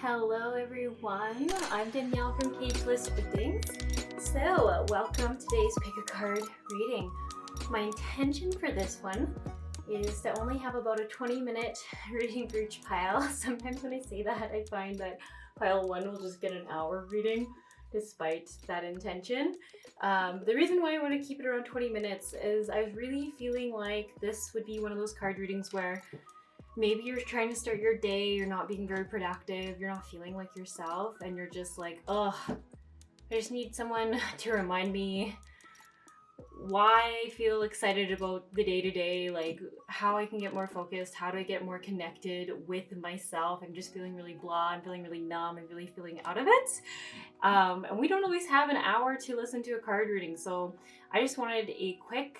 Hello everyone, I'm Danielle from Cageless Readings. So, welcome to today's pick a card reading. My intention for this one is to only have about a 20-minute reading for each pile. Sometimes when I say that, I find that pile 1 will just get an hour reading despite that intention. The reason why I want to keep it around 20 minutes is I was really feeling like this would be one of those card readings where maybe you're trying to start your day, you're not being very productive, you're not feeling like yourself, and you're just like, ugh, I just need someone to remind me why I feel excited about the day-to-day, like how I can get more focused, how do I get more connected with myself. I'm just feeling really blah, I'm feeling really numb, I'm really feeling out of it. And we don't always have an hour to listen to a card reading, so I just wanted a quick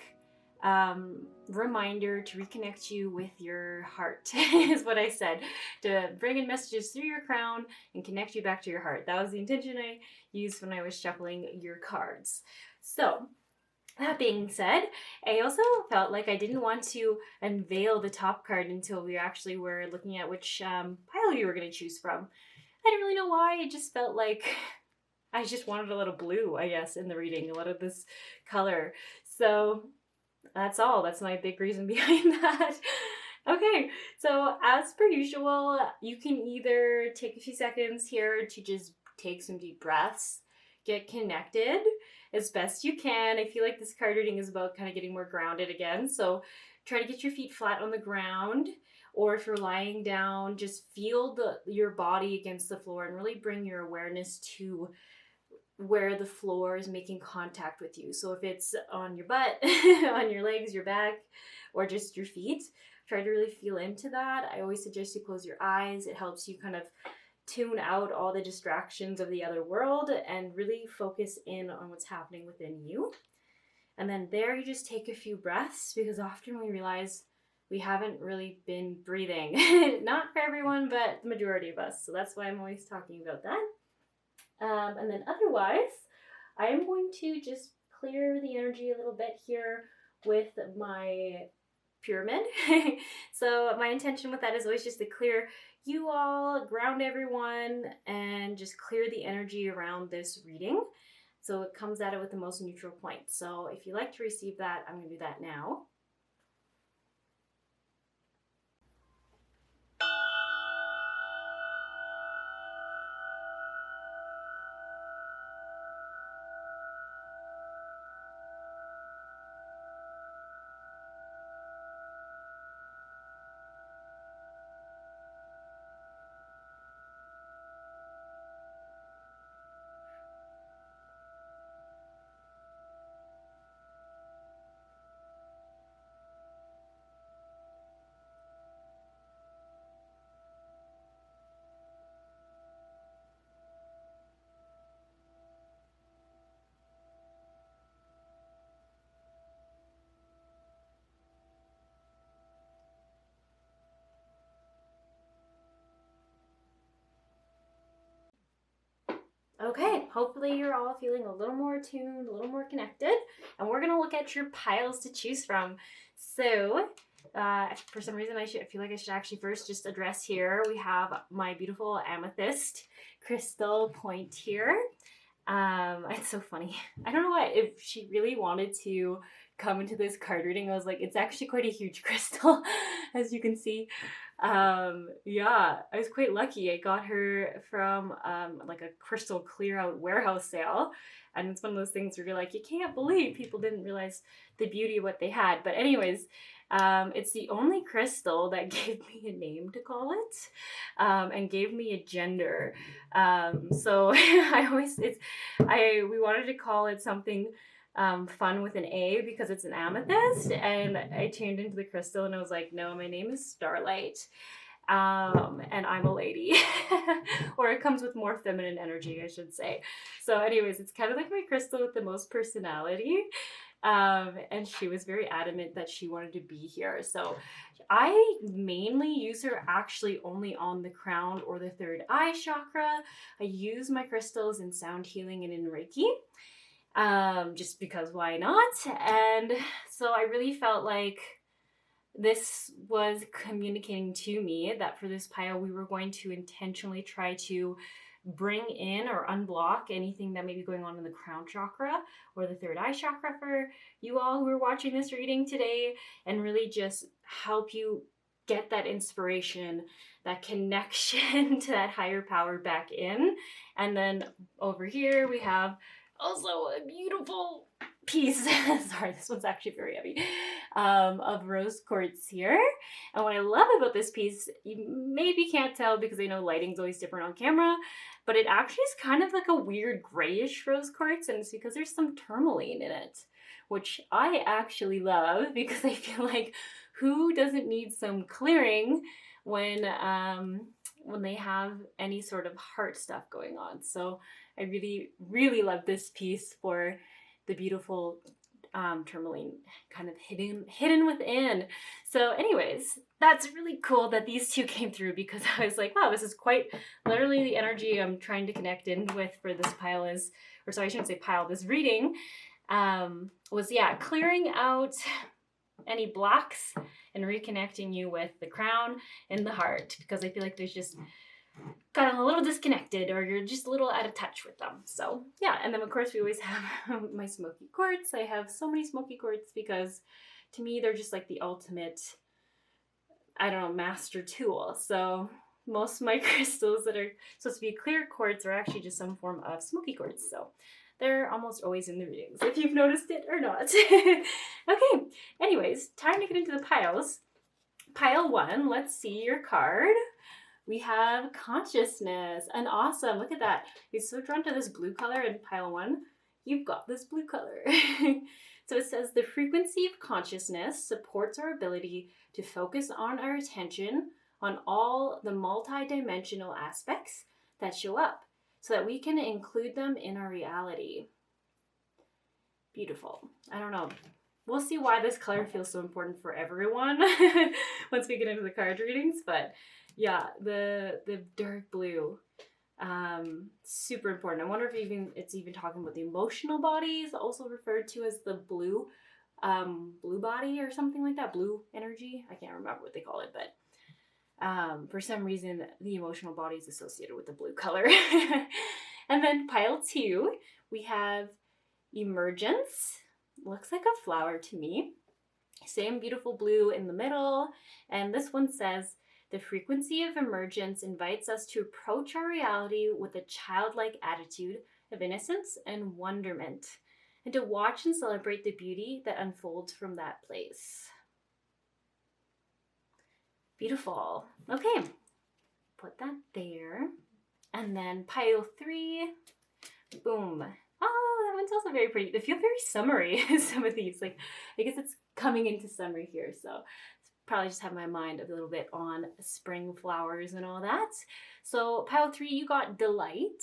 reminder to reconnect you with your heart is what I said, to bring in messages through your crown and connect you back to your heart. That was the intention I used when I was shuffling your cards. So that being said, I also felt like I didn't want to unveil the top card until we actually were looking at which pile you were going to choose from. I didn't really know why. It just felt like I just wanted a little blue, I guess, in the reading, a lot of this color. So that's all. That's my big reason behind that. Okay, so as per usual, you can either take a few seconds here to just take some deep breaths, get connected as best you can. I feel like this card reading is about kind of getting more grounded again, so try to get your feet flat on the ground, or if you're lying down, just feel your body against the floor and really bring your awareness to where the floor is making contact with you. So if it's on your butt, on your legs, your back, or just your feet, try to really feel into that. I always suggest you close your eyes. It helps you kind of tune out all the distractions of the other world and really focus in on what's happening within you. And then there you just take a few breaths, because often we realize we haven't really been breathing. Not for everyone, but the majority of us. So that's why I'm always talking about that. And then otherwise, I am going to just clear the energy a little bit here with my pyramid. So my intention with that is always just to clear you all, ground everyone, and just clear the energy around this reading. So it comes at it with the most neutral point. So if you'd like to receive that, I'm going to do that now. Okay, hopefully you're all feeling a little more attuned, a little more connected, and we're gonna look at your piles to choose from. So, for some reason I feel like I should actually first just address here. We have my beautiful amethyst crystal point here. It's so funny. I don't know why, if she really wanted to come into this card reading, I was like, it's actually quite a huge crystal, as you can see. Yeah, I was quite lucky. I got her from like a crystal clear out warehouse sale, and it's one of those things where you're like, you can't believe people didn't realize the beauty of what they had. But anyways, it's the only crystal that gave me a name to call it, and gave me a gender. So we wanted to call it something fun with an A because it's an amethyst, and I tuned into the crystal and I was like, no, my name is Starlight, and I'm a lady. Or it comes with more feminine energy, I should say. So anyways, it's kind of like my crystal with the most personality, and she was very adamant that she wanted to be here. So I mainly use her actually only on the crown or the third eye chakra. I use my crystals in sound healing and in Reiki. Just because why not? And so I really felt like this was communicating to me that for this pile, we were going to intentionally try to bring in or unblock anything that may be going on in the crown chakra or the third eye chakra for you all who are watching this reading today, and really just help you get that inspiration, that connection to that higher power back in. And then over here we have also a beautiful piece, sorry, this one's actually very heavy, of rose quartz here. And what I love about this piece, you maybe can't tell because I know lighting's always different on camera, but it actually is kind of like a weird grayish rose quartz, and it's because there's some tourmaline in it, which I actually love because I feel like who doesn't need some clearing when they have any sort of heart stuff going on. So I really, really love this piece for the beautiful tourmaline kind of hidden within. So anyways, that's really cool that these two came through, because I was like, wow, this is quite literally the energy I'm trying to connect in with for this pile is, or sorry, I shouldn't say pile, this reading was, yeah, clearing out any blocks and reconnecting you with the crown and the heart, because I feel like there's just gotten a little disconnected, or you're just a little out of touch with them. So yeah, and then of course we always have my smoky quartz. I have so many smoky quartz because to me they're just like the ultimate, I don't know, master tool. So most of my crystals that are supposed to be clear quartz are actually just some form of smoky quartz. So they're almost always in the readings, if you've noticed it or not. Okay, anyways, time to get into the piles. Pile 1, let's see your card. We have consciousness, and awesome, look at that. You're so drawn to this blue color in pile 1. You've got this blue color. So it says the frequency of consciousness supports our ability to focus on our attention on all the multi-dimensional aspects that show up so that we can include them in our reality. Beautiful. I don't know. We'll see why this color feels so important for everyone once we get into the card readings, but yeah, the dark blue, super important. I wonder if it's even talking about the emotional bodies, also referred to as the blue body or something like that, blue energy. I can't remember what they call it, but for some reason the emotional body is associated with the blue color. And then pile 2, we have Emergence. Looks like a flower to me. Same beautiful blue in the middle, and this one says the frequency of emergence invites us to approach our reality with a childlike attitude of innocence and wonderment, and to watch and celebrate the beauty that unfolds from that place. Beautiful. Okay, put that there. And then pile 3, boom. Oh, that one's also very pretty. They feel very summery, some of these. Like, I guess it's coming into summer here, so probably just have my mind a little bit on spring flowers and all that. So pile 3, you got delight.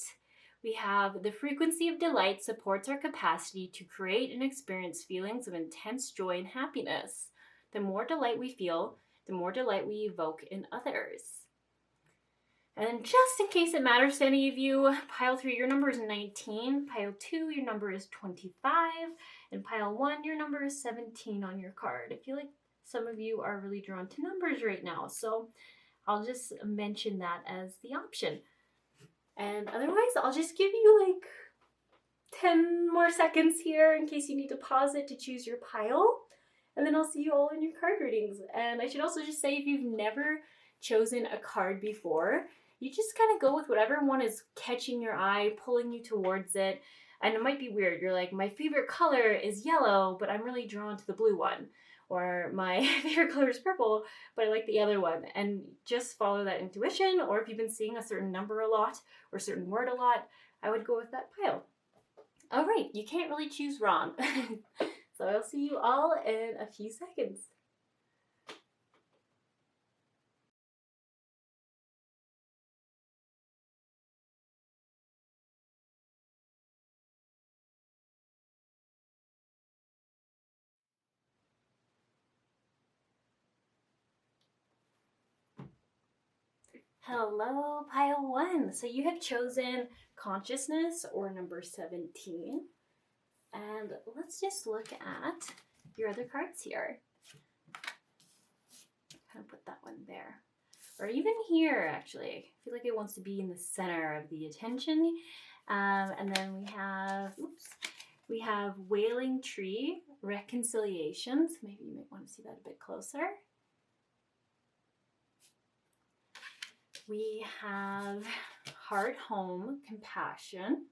We have the frequency of delight supports our capacity to create and experience feelings of intense joy and happiness. The more delight we feel, the more delight we evoke in others. And then just in case it matters to any of you, pile 3, your number is 19. Pile 2, your number is 25. And pile 1, your number is 17 on your card. I feel like some of you are really drawn to numbers right now, so I'll just mention that as the option. And otherwise, I'll just give you like 10 more seconds here in case you need to pause it to choose your pile. And then I'll see you all in your card readings. And I should also just say, if you've never chosen a card before, you just kind of go with whatever one is catching your eye, pulling you towards it. And it might be weird. You're like, my favorite color is yellow, but I'm really drawn to the blue one. Or my favorite color is purple, but I like the other one. And just follow that intuition. Or if you've been seeing a certain number a lot or a certain word a lot, I would go with that pile. All right, you can't really choose wrong. So I'll see you all in a few seconds. Hello, pile 1. So you have chosen consciousness or number 17. And let's just look at your other cards here. gonna put that one there. Or even here, actually. I feel like it wants to be in the center of the attention. And then we have Wailing Tree, Reconciliations. Maybe you might want to see that a bit closer. We have Heart Home, Compassion.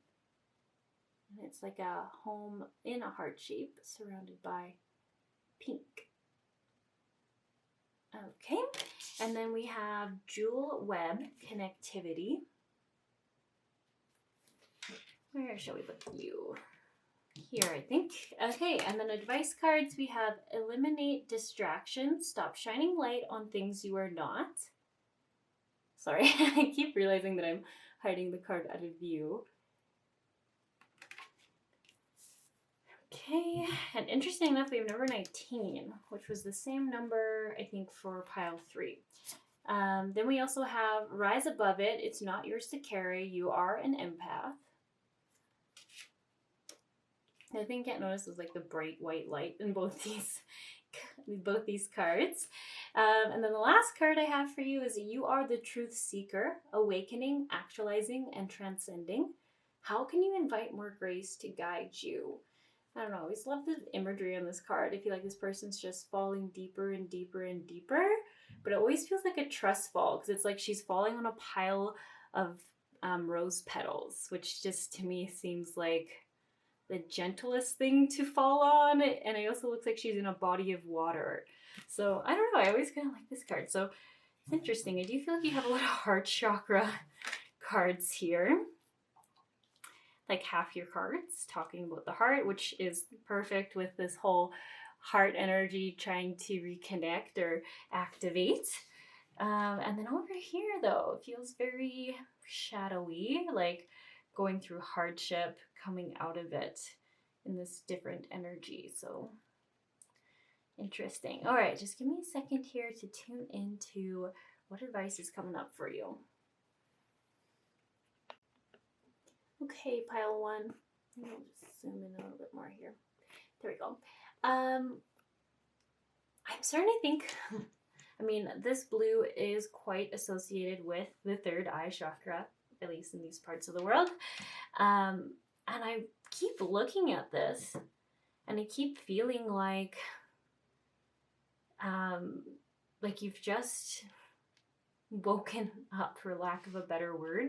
And it's like a home in a heart shape surrounded by pink. Okay, and then we have Jewel Web, Connectivity. Where shall we put you? Here, I think. Okay, and then advice cards, we have Eliminate Distractions, Stop Shining Light on Things You Are Not. Sorry, I keep realizing that I'm hiding the card out of view. Okay, and interesting enough, we have number 19, which was the same number, I think, for pile 3. Then we also have Rise Above It, It's Not Yours to Carry, You Are an Empath. I think I can't notice there's like the bright white light in both these cards. And then the last card I have for you is You Are the Truth Seeker, Awakening, Actualizing, and Transcending. How can you invite more grace to guide you? I don't know, I always love the imagery on this card. I feel like this person's just falling deeper and deeper and deeper, but it always feels like a trust fall because it's like she's falling on a pile of rose petals, which just to me seems like the gentlest thing to fall on, and it also looks like she's in a body of water. So I don't know, I always kind of like this card. So it's interesting. I do feel like you have a lot of heart chakra cards here. Like half your cards talking about the heart, which is perfect with this whole heart energy trying to reconnect or activate. And then over here though, it feels very shadowy, like going through hardship, coming out of it in this different energy. So interesting. All right, just give me a second here to tune into what advice is coming up for you. Okay, pile 1. I'll just zoom in a little bit more here. There we go. I'm starting to think, I mean, this blue is quite associated with the third eye chakra, at least in these parts of the world. And I keep looking at this and I keep feeling like you've just woken up, for lack of a better word,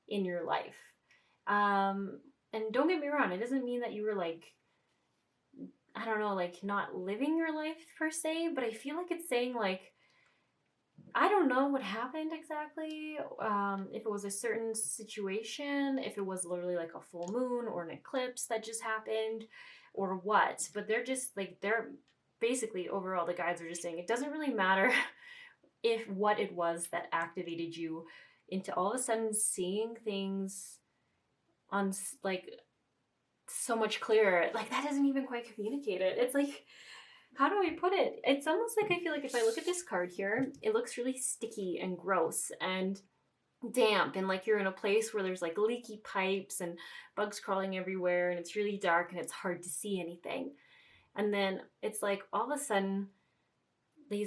in your life. And don't get me wrong, it doesn't mean that you were like, I don't know, like not living your life per se, but I feel like it's saying like, I don't know what happened exactly, if it was a certain situation, if it was literally like a full moon or an eclipse that just happened or what, but they're basically overall, the guides are just saying it doesn't really matter if what it was that activated you into all of a sudden seeing things on like so much clearer. Like that doesn't even quite communicate it. It's like, how do I put it? It's almost like I feel like if I look at this card here, it looks really sticky and gross and damp, and like you're in a place where there's like leaky pipes and bugs crawling everywhere and it's really dark and it's hard to see anything. And then it's like all of a sudden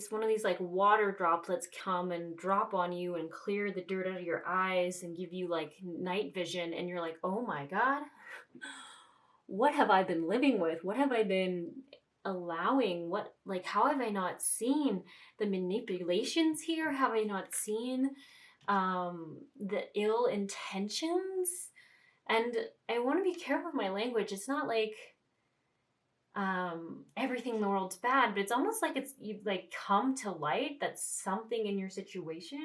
one of these like water droplets come and drop on you and clear the dirt out of your eyes and give you like night vision, and you're like, oh my God, what have I been living with? What have I been allowing? How have I not seen the manipulations here? Have I not seen the ill intentions? And I want to be careful with my language. It's not like everything in the world's bad, but it's almost like you've like come to light that something in your situation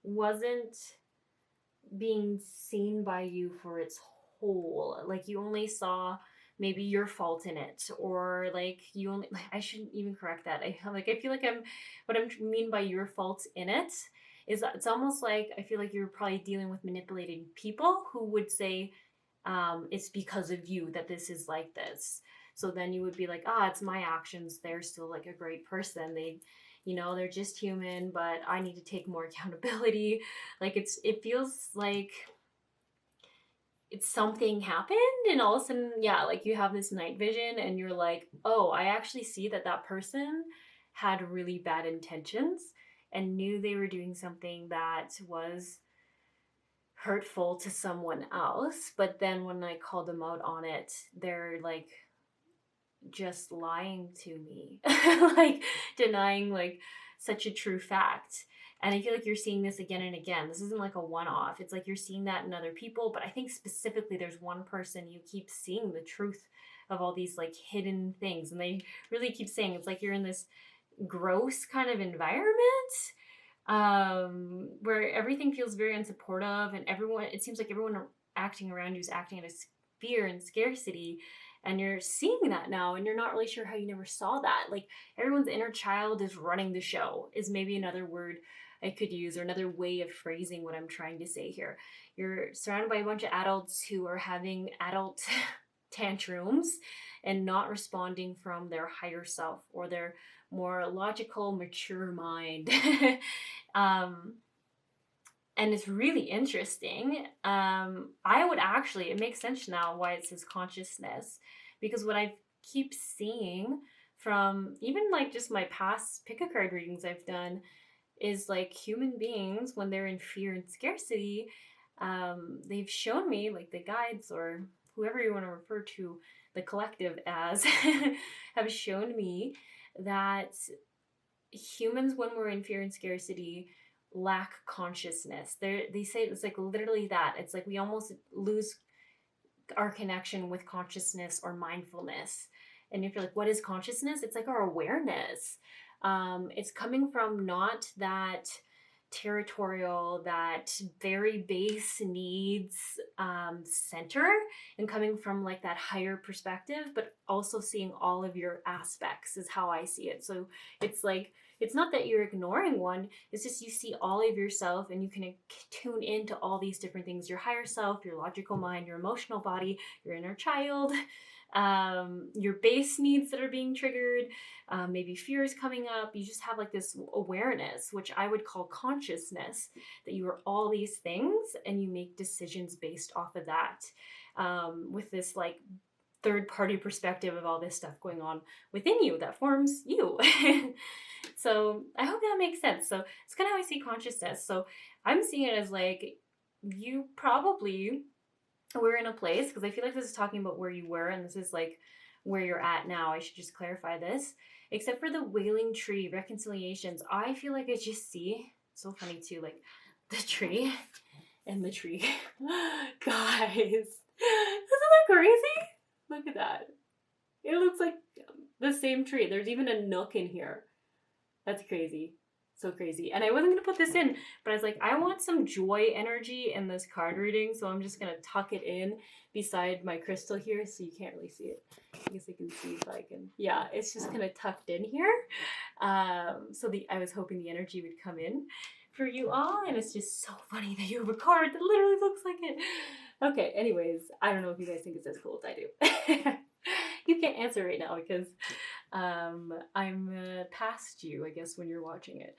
wasn't being seen by you for its whole. Like you only saw maybe your fault in it, or like you only, I shouldn't even correct that. I feel like what I mean by your fault in it is that it's almost like I feel like you're probably dealing with manipulating people who would say it's because of you that this is like this. So then you would be like, it's my actions. They're still like a great person. They're just human, but I need to take more accountability. Like it feels like it's something happened, and all of a sudden, like you have this night vision and you're like, oh, I actually see that person had really bad intentions. and knew they were doing something that was hurtful to someone else. But then when I called them out on it, they're like just lying to me, like denying like such a true fact. And I feel like you're seeing this again and again. This isn't like a one-off. It's like you're seeing that in other people, but I think specifically there's one person you keep seeing the truth of all these like hidden things, and they really keep saying it's like you're in this gross kind of environment, where everything feels very unsupportive, and everyone, it seems like everyone acting around you is acting out of fear and scarcity, and you're seeing that now, and you're not really sure how you never saw that. Like everyone's inner child is running the show, is maybe another word I could use, or another way of phrasing what I'm trying to say here. You're surrounded by a bunch of adults who are having adult tantrums and not responding from their higher self or their more logical, mature mind. And it's really interesting. I would actually, it makes sense now why it says consciousness, because what I keep seeing from even like just my past pick a card readings I've done is like human beings, when they're in fear and scarcity, they've shown me, like the guides or whoever you want to refer to the collective as, have shown me that humans, when we're in fear and scarcity, lack consciousness. They say it's like literally that. It's like we almost lose our connection with consciousness or mindfulness. And if you're like, what is consciousness? It's like our awareness. It's coming from not that territorial, that very base needs center, and coming from like that higher perspective, but also seeing all of your aspects is how I see it. So it's like, it's not that you're ignoring one, it's just you see all of yourself and you can tune into all these different things: your higher self, your logical mind, your emotional body, your inner child, your base needs that are being triggered, maybe fear is coming up. You just have like this awareness, which I would call consciousness, that you are all these things and you make decisions based off of that, with this like third party perspective of all this stuff going on within you that forms you. So I hope that makes sense. So it's kind of how I see consciousness. So I'm seeing it as like you probably were in a place, because I feel like this is talking about where you were, and this is like where you're at now. I should just clarify this. Except for the wailing tree reconciliations, I feel like I just see, so funny too, like the tree and the tree. Guys, isn't that crazy? Look at that. It looks like the same tree. There's even a nook in here. That's crazy. So crazy. And I wasn't going to put this in, but I was like, I want some joy energy in this card reading, so I'm just going to tuck it in beside my crystal here, so you can't really see it. I guess I can see if I can. Yeah, it's just kind of tucked in here. So I was hoping the energy would come in for you all, and it's just so funny that you have a card that literally looks like it. Okay, anyways, I don't know if you guys think it's as cool as I do. You can't answer right now because I'm past you, I guess, when you're watching it.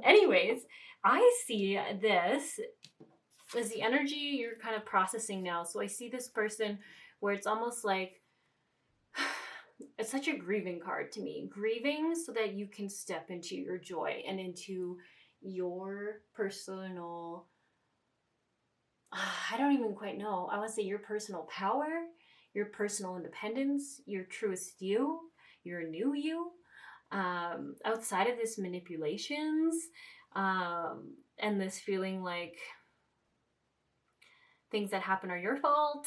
Anyways, I see this as the energy you're kind of processing now. So I see this person where it's almost like, it's such a grieving card to me. Grieving so that you can step into your joy and into your personal, I don't even quite know. I want to say your personal power, your personal independence, your truest you, your new you, outside of this manipulations, and this feeling like things that happen are your fault.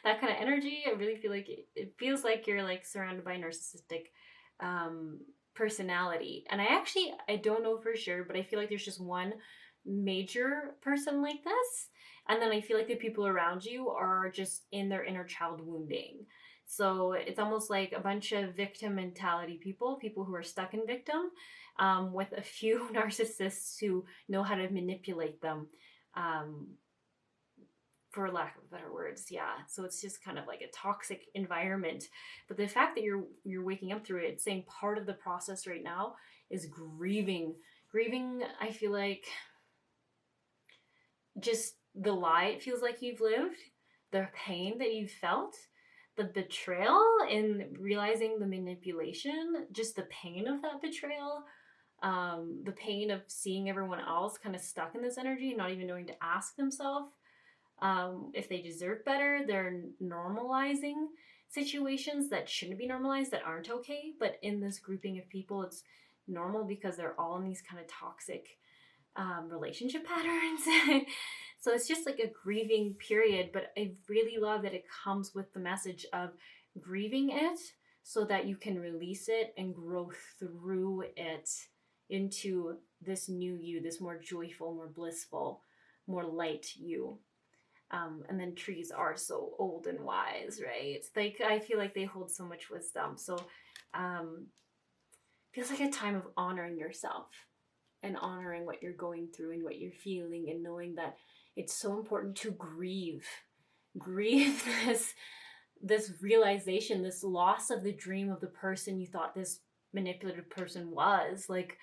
That kind of energy. I really feel like it feels like you're like surrounded by narcissistic personality. And I don't know for sure, but I feel like there's just one major person like this. And then I feel like the people around you are just in their inner child wounding. So it's almost like a bunch of victim mentality people who are stuck in victim, with a few narcissists who know how to manipulate them, for lack of better words. Yeah. So it's just kind of like a toxic environment. But the fact that you're waking up through it, it's saying part of the process right now is grieving. Grieving, I feel like, just the lie it feels like you've lived, the pain that you've felt, the betrayal in realizing the manipulation, just the pain of that betrayal, The pain of seeing everyone else kind of stuck in this energy, not even knowing to ask themselves if they deserve better. They're normalizing situations that shouldn't be normalized, that aren't okay. But in this grouping of people, it's normal because they're all in these kind of toxic relationship patterns. So it's just like a grieving period. But I really love that it comes with the message of grieving it so that you can release it and grow through it into this new you, this more joyful, more blissful, more light you. And then trees are so old and wise, right? Like, I feel like they hold so much wisdom. So feels like a time of honoring yourself and honoring what you're going through and what you're feeling, and knowing that it's so important to grieve this realization, this loss of the dream of the person you thought this manipulative person was. Like,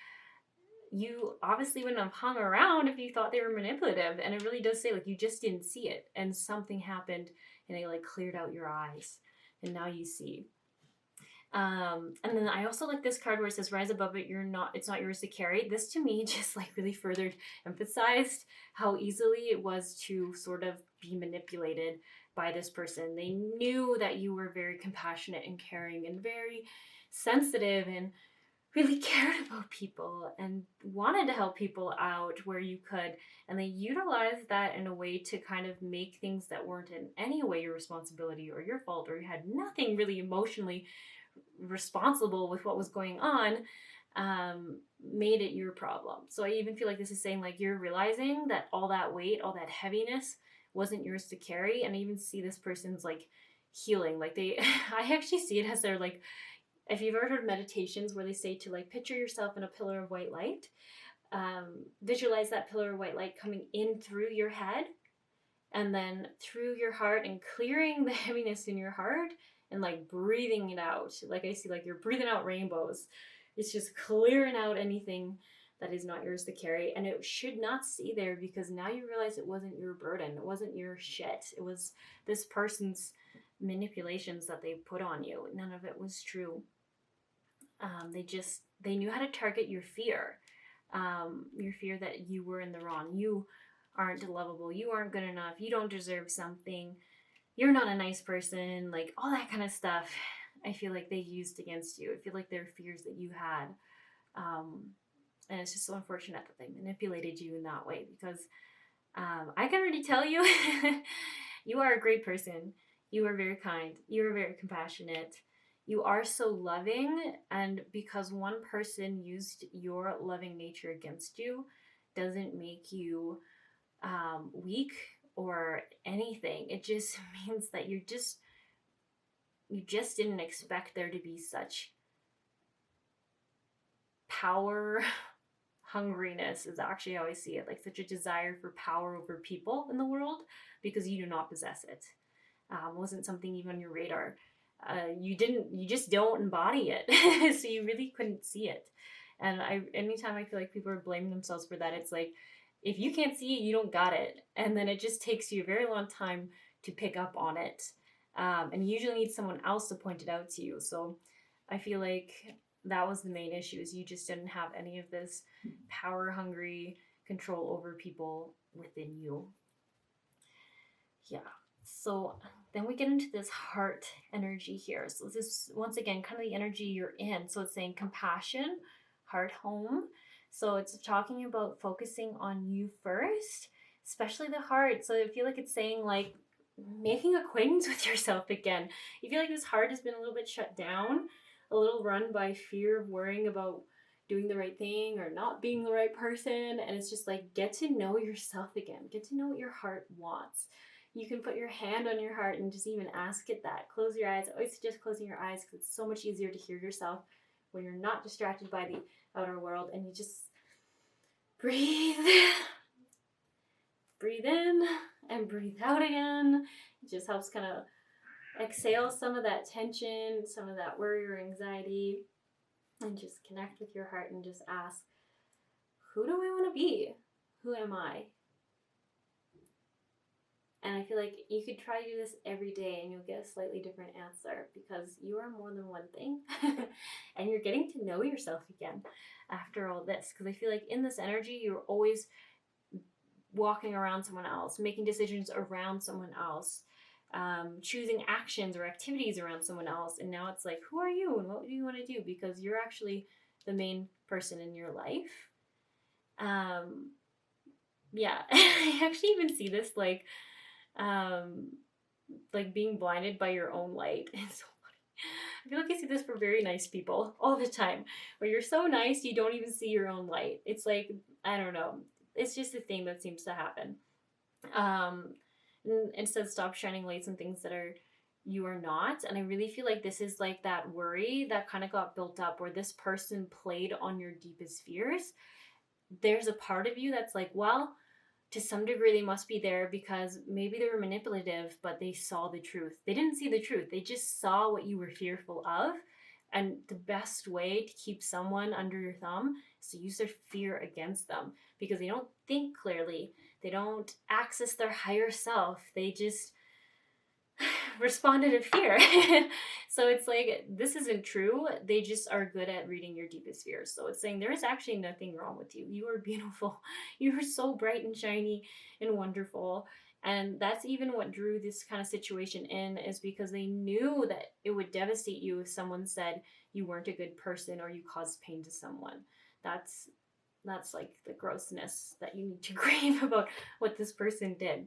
you obviously wouldn't have hung around if you thought they were manipulative. And it really does say, like, you just didn't see it, and something happened and it like cleared out your eyes, and now you see. And then I also like this card where it says rise above it, it's not yours to carry. This to me just like really further emphasized how easily it was to sort of be manipulated by this person. They knew that you were very compassionate and caring and very sensitive and really cared about people and wanted to help people out where you could. And they utilized that in a way to kind of make things that weren't in any way your responsibility or your fault, or you had nothing really emotionally responsible with what was going on, made it your problem. So I even feel like this is saying, like, you're realizing that all that weight, all that heaviness wasn't yours to carry. And I even see this person's like healing. Like, they I actually see it as they're like, if you've ever heard meditations where they say to like picture yourself in a pillar of white light, visualize that pillar of white light coming in through your head and then through your heart and clearing the heaviness in your heart and like breathing it out. Like, I see like you're breathing out rainbows. It's just clearing out anything that is not yours to carry. And it should not stay there, because now you realize it wasn't your burden. It wasn't your shit. It was this person's manipulations that they put on you. None of it was true. They knew how to target your fear that you were in the wrong. You aren't lovable. You aren't good enough. You don't deserve something. You're not a nice person. Like, all that kind of stuff. I feel like they used against you. I feel like they're fears that you had. And it's just so unfortunate that they manipulated you in that way, because I can already tell you, you are a great person. You are very kind. You are very compassionate. You are so loving. And because one person used your loving nature against you doesn't make you weak or anything. It just means that you just didn't expect there to be such power hungriness, is actually how I see it, like such a desire for power over people in the world, because you do not possess it. Wasn't something even on your radar. You just don't embody it. So you really couldn't see it. And anytime I feel like people are blaming themselves for that, it's like, if you can't see it, you don't got it. And then it just takes you a very long time to pick up on it. And you usually need someone else to point it out to you. So I feel like that was the main issue, is you just didn't have any of this power hungry control over people within you. Yeah. So then we get into this heart energy here. So this is, once again, kind of the energy you're in. So it's saying compassion, heart home. So it's talking about focusing on you first, especially the heart. So I feel like it's saying, like, making acquaintance with yourself again. You feel like this heart has been a little bit shut down, a little run by fear of worrying about doing the right thing or not being the right person. And it's just like, get to know yourself again. Get to know what your heart wants. You can put your hand on your heart and just even ask it that. Close your eyes. I always suggest closing your eyes, because it's so much easier to hear yourself when you're not distracted by the outer world, and you just breathe. Breathe in and breathe out again. It just helps kind of exhale some of that tension, some of that worry or anxiety, and just connect with your heart and just ask, who do I want to be? Who am I? And I feel like you could try to do this every day and you'll get a slightly different answer, because you are more than one thing. And you're getting to know yourself again after all this. Because I feel like in this energy, you're always walking around someone else, making decisions around someone else, choosing actions or activities around someone else. And now it's like, who are you and what do you want to do? Because you're actually the main person in your life. Yeah, I actually even see this like being blinded by your own light. It's so funny. I feel like I see this for very nice people all the time, where you're so nice you don't even see your own light. It's like, I don't know. It's just a thing that seems to happen. Um, Instead, stop shining lights on things that are you are not. And I really feel like this is like that worry that kind of got built up, where this person played on your deepest fears. There's a part of you that's like, well, to some degree they must be there because maybe they were manipulative, but they saw the truth. They didn't see the truth, they just saw what you were fearful of. And the best way to keep someone under your thumb is to use their fear against them, because they don't think clearly, they don't access their higher self, they just responded to fear. So it's like, this isn't true. They just are good at reading your deepest fears. So it's saying there is actually nothing wrong with you. You are beautiful. You are so bright and shiny and wonderful. And that's even what drew this kind of situation in, is because they knew that it would devastate you if someone said you weren't a good person or you caused pain to someone. That's like the grossness that you need to grieve about what this person did.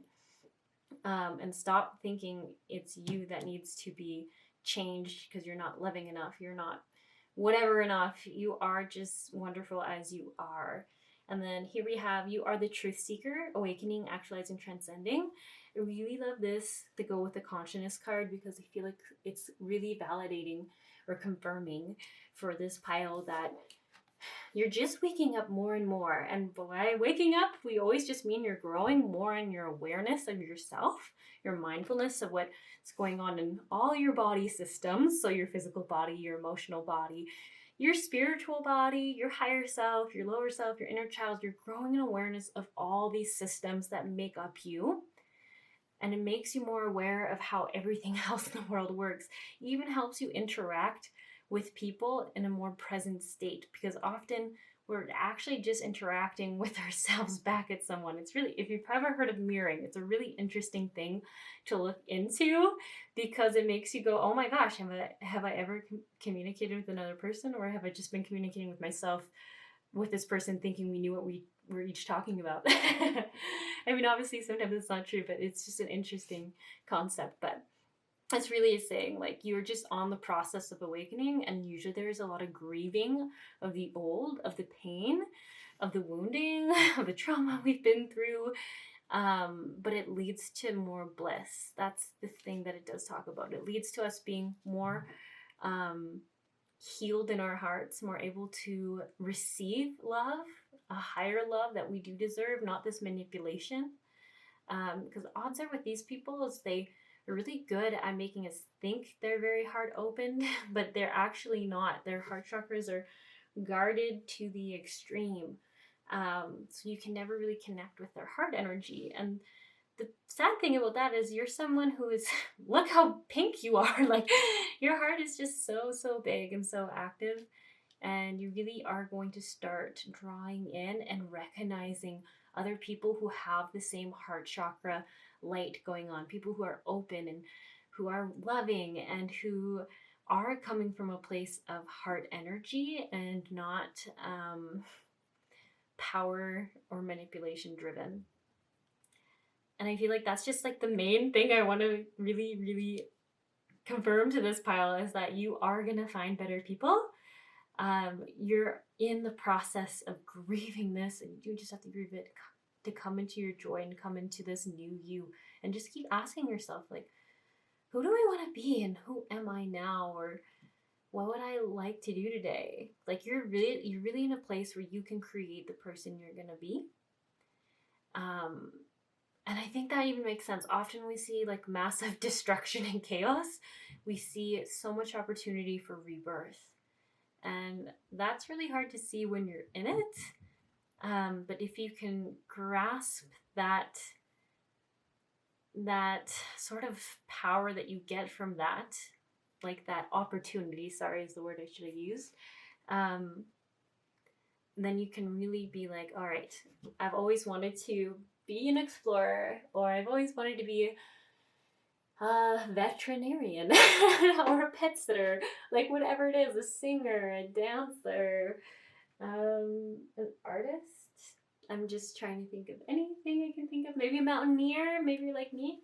And stop thinking it's you that needs to be changed because you're not loving enough, you're not whatever enough. You are just wonderful as you are. And then here we have, you are the truth seeker, awakening, actualizing, transcending. I really love this, the go with the consciousness card, because I feel like it's really validating or confirming for this pile that you're just waking up more and more. And by waking up, we always just mean you're growing more in your awareness of yourself, your mindfulness of what's going on in all your body systems. So your physical body, your emotional body, your spiritual body, your higher self, your lower self, your inner child. You're growing in awareness of all these systems that make up you. And it makes you more aware of how everything else in the world works. It even helps you interact with people in a more present state, because often we're actually just interacting with ourselves back at someone. It's really, if you've ever heard of mirroring, it's a really interesting thing to look into, because it makes you go, oh my gosh, have I ever communicated with another person, or have I just been communicating with myself, with this person, thinking we knew what we were each talking about? I mean, obviously sometimes it's not true, but it's just an interesting concept. But it's really saying, like, you're just on the process of awakening, and usually there's a lot of grieving of the old, of the pain, of the wounding, of the trauma we've been through. But it leads to more bliss. That's the thing that it does talk about. It leads to us being more healed in our hearts, more able to receive love, a higher love that we do deserve, not this manipulation. Because odds are with these people is they are really good at making us think they're very heart open, but they're actually not. Their heart chakras are guarded to the extreme. So you can never really connect with their heart energy. And the sad thing about that is you're someone who is, look how pink you are. Like, your heart is just so big and so active. And you really are going to start drawing in and recognizing other people who have the same heart chakra light going on, people who are open and who are loving and who are coming from a place of heart energy and not power or manipulation driven. And I feel like that's just like the main thing I want to really confirm to this pile, is that you are going to find better people. You're in the process of grieving this, and you just have to grieve it to come into your joy and come into this new you, and just keep asking yourself, like, who do I want to be and who am I now, or what would I like to do today? Like, you're really in a place where you can create the person you're going to be. And I think that even makes sense. Often we see like massive destruction and chaos. We see so much opportunity for rebirth. And that's really hard to see when you're in it. But if you can grasp that that sort of power that you get from that, like that opportunity, sorry is the word I should have used, then you can really be like, all right, I've always wanted to be an explorer, or I've always wanted to be a veterinarian or a pet sitter, like whatever it is, a singer, a dancer, an artist. I'm just trying to think of anything I can think of. Maybe a mountaineer, maybe you're like me.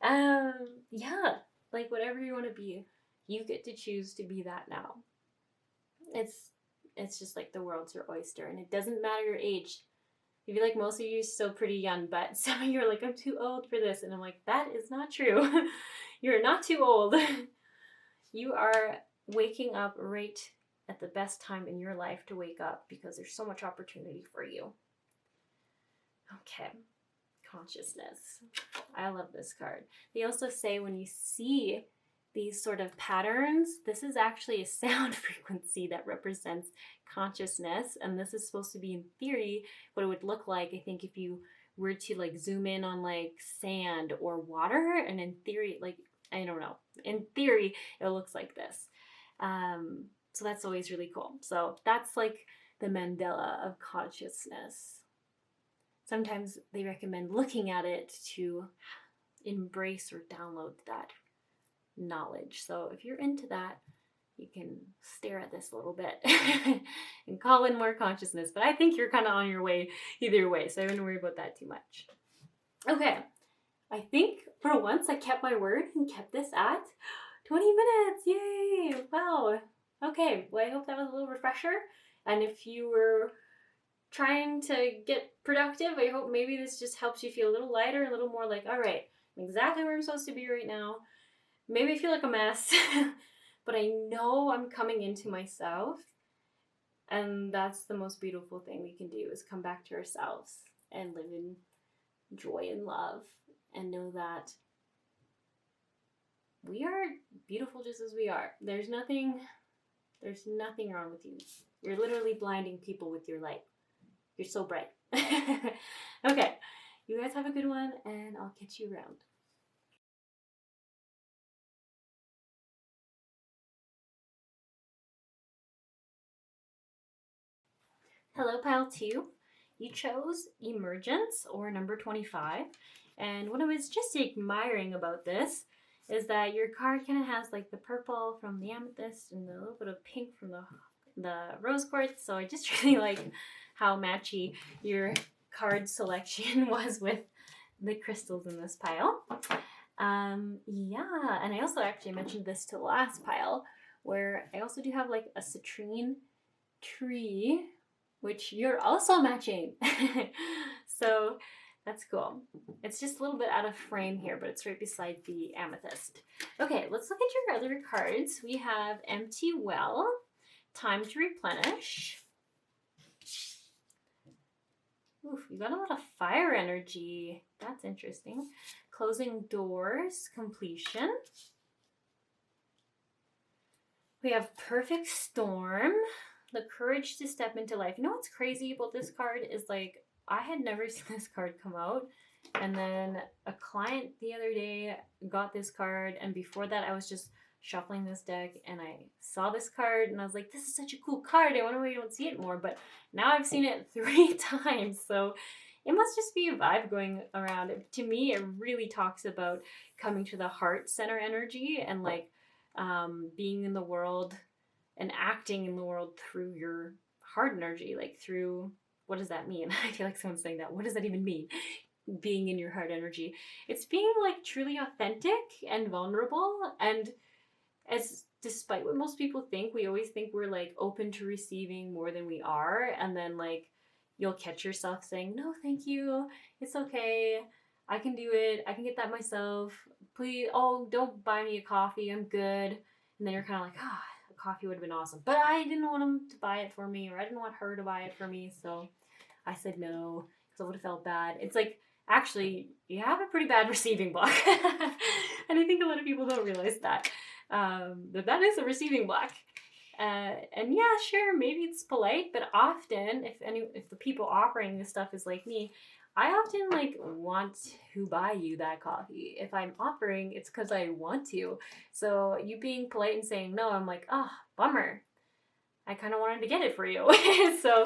Yeah, like whatever you want to be, you get to choose to be that now. It's just like the world's your oyster, and it doesn't matter your age. I feel like most of you are still pretty young, but some of you are like, I'm too old for this. And I'm like, that is not true. You're not too old. You are waking up right at the best time in your life to wake up, because there's so much opportunity for you. Okay, consciousness. I love this card. They also say when you see these sort of patterns, this is actually a sound frequency that represents consciousness, and this is supposed to be, in theory, what it would look like, I think, if you were to like zoom in on like sand or water, and in theory, like, I don't know, in theory it looks like this. So that's always really cool. So that's like the Mandela of consciousness. Sometimes they recommend looking at it to embrace or download that knowledge. So if you're into that, you can stare at this a little bit and call in more consciousness. But I think you're kind of on your way either way, so I wouldn't worry about that too much. Okay, I think for once I kept my word and kept this at 20 minutes. Yay! Wow. Okay, well, I hope that was a little refresher. And if you were trying to get productive, I hope maybe this just helps you feel a little lighter, a little more like, all right, I'm exactly where I'm supposed to be right now. Maybe I feel like a mess, but I know I'm coming into myself. And that's the most beautiful thing we can do, is come back to ourselves and live in joy and love, and know that we are beautiful just as we are. There's nothing wrong with you. You're literally blinding people with your light. You're so bright. Okay, you guys have a good one, and I'll catch you around. Hello, pile 2. You chose Emergence, or number 25. And what I was just admiring about this is that your card kind of has like the purple from the amethyst and a little bit of pink from the rose quartz. So I just really like how matchy your card selection was with the crystals in this pile. Yeah, and I also actually mentioned this to the last pile, where I also do have like a citrine tree, which you're also matching. So that's cool. It's just a little bit out of frame here, but it's right beside the amethyst. Okay, let's look at your other cards. We have Empty Well, Time to Replenish. Oof, you got a lot of fire energy. That's interesting. Closing Doors, Completion. We have Perfect Storm, the courage to step into life. You know what's crazy about this card is, like, I had never seen this card come out, and then a client the other day got this card, and before that I was just shuffling this deck and I saw this card and I was like, this is such a cool card, I wonder why you don't see it more. But now I've seen it 3 times, so it must just be a vibe going around. To me, it really talks about coming to the heart center energy and like being in the world and acting in the world through your heart energy, like through, what does that mean? I feel like someone's saying that. What does that even mean? Being in your heart energy. It's being like truly authentic and vulnerable. And as despite what most people think, we always think we're like open to receiving more than we are. And then like you'll catch yourself saying, no, thank you. It's okay. I can do it. I can get that myself. Please, oh, don't buy me a coffee. I'm good. And then you're kind of like, ah, a coffee would have been awesome. But I didn't want him to buy it for me, or I didn't want her to buy it for me. So I said no, because I would have felt bad. It's like, actually, you have a pretty bad receiving block. And I think a lot of people don't realize that. That is a receiving block. And yeah, sure, maybe it's polite, but often if the people offering this stuff is like me, I often like want to buy you that coffee. If I'm offering, it's because I want to. So you being polite and saying no, I'm like, oh, bummer. I kind of wanted to get it for you. So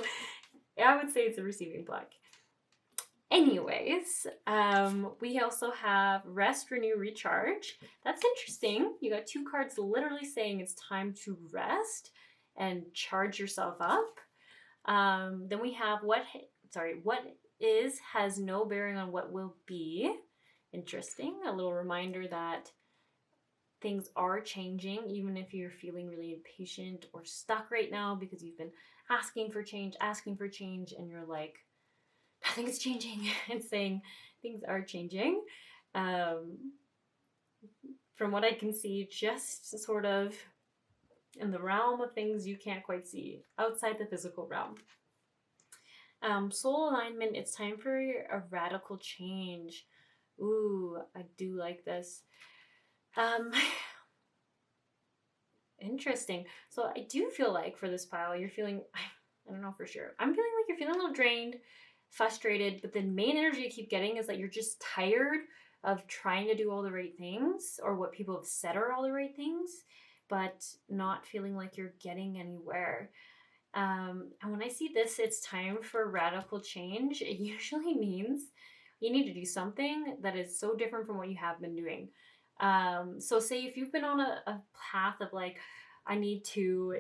I would say it's a receiving block. Anyways, we also have rest, renew, recharge. That's interesting. You got 2 cards literally saying it's time to rest and charge yourself up. Then we have what is has no bearing on what will be. Interesting. A little reminder that things are changing, even if you're feeling really impatient or stuck right now because you've been asking for change, and you're like, nothing is changing, and saying things are changing. From what I can see, just sort of in the realm of things you can't quite see, outside the physical realm. Soul alignment, it's time for a radical change. Ooh, I do like this. Interesting. So I do feel like for this pile, you're feeling, I don't know for sure. I'm feeling like you're feeling a little drained, frustrated, but the main energy I keep getting is that you're just tired of trying to do all the right things, or what people have said are all the right things, but not feeling like you're getting anywhere. And when I see this, it's time for radical change. It usually means you need to do something that is so different from what you have been doing. So say if you've been on a path of like, I need to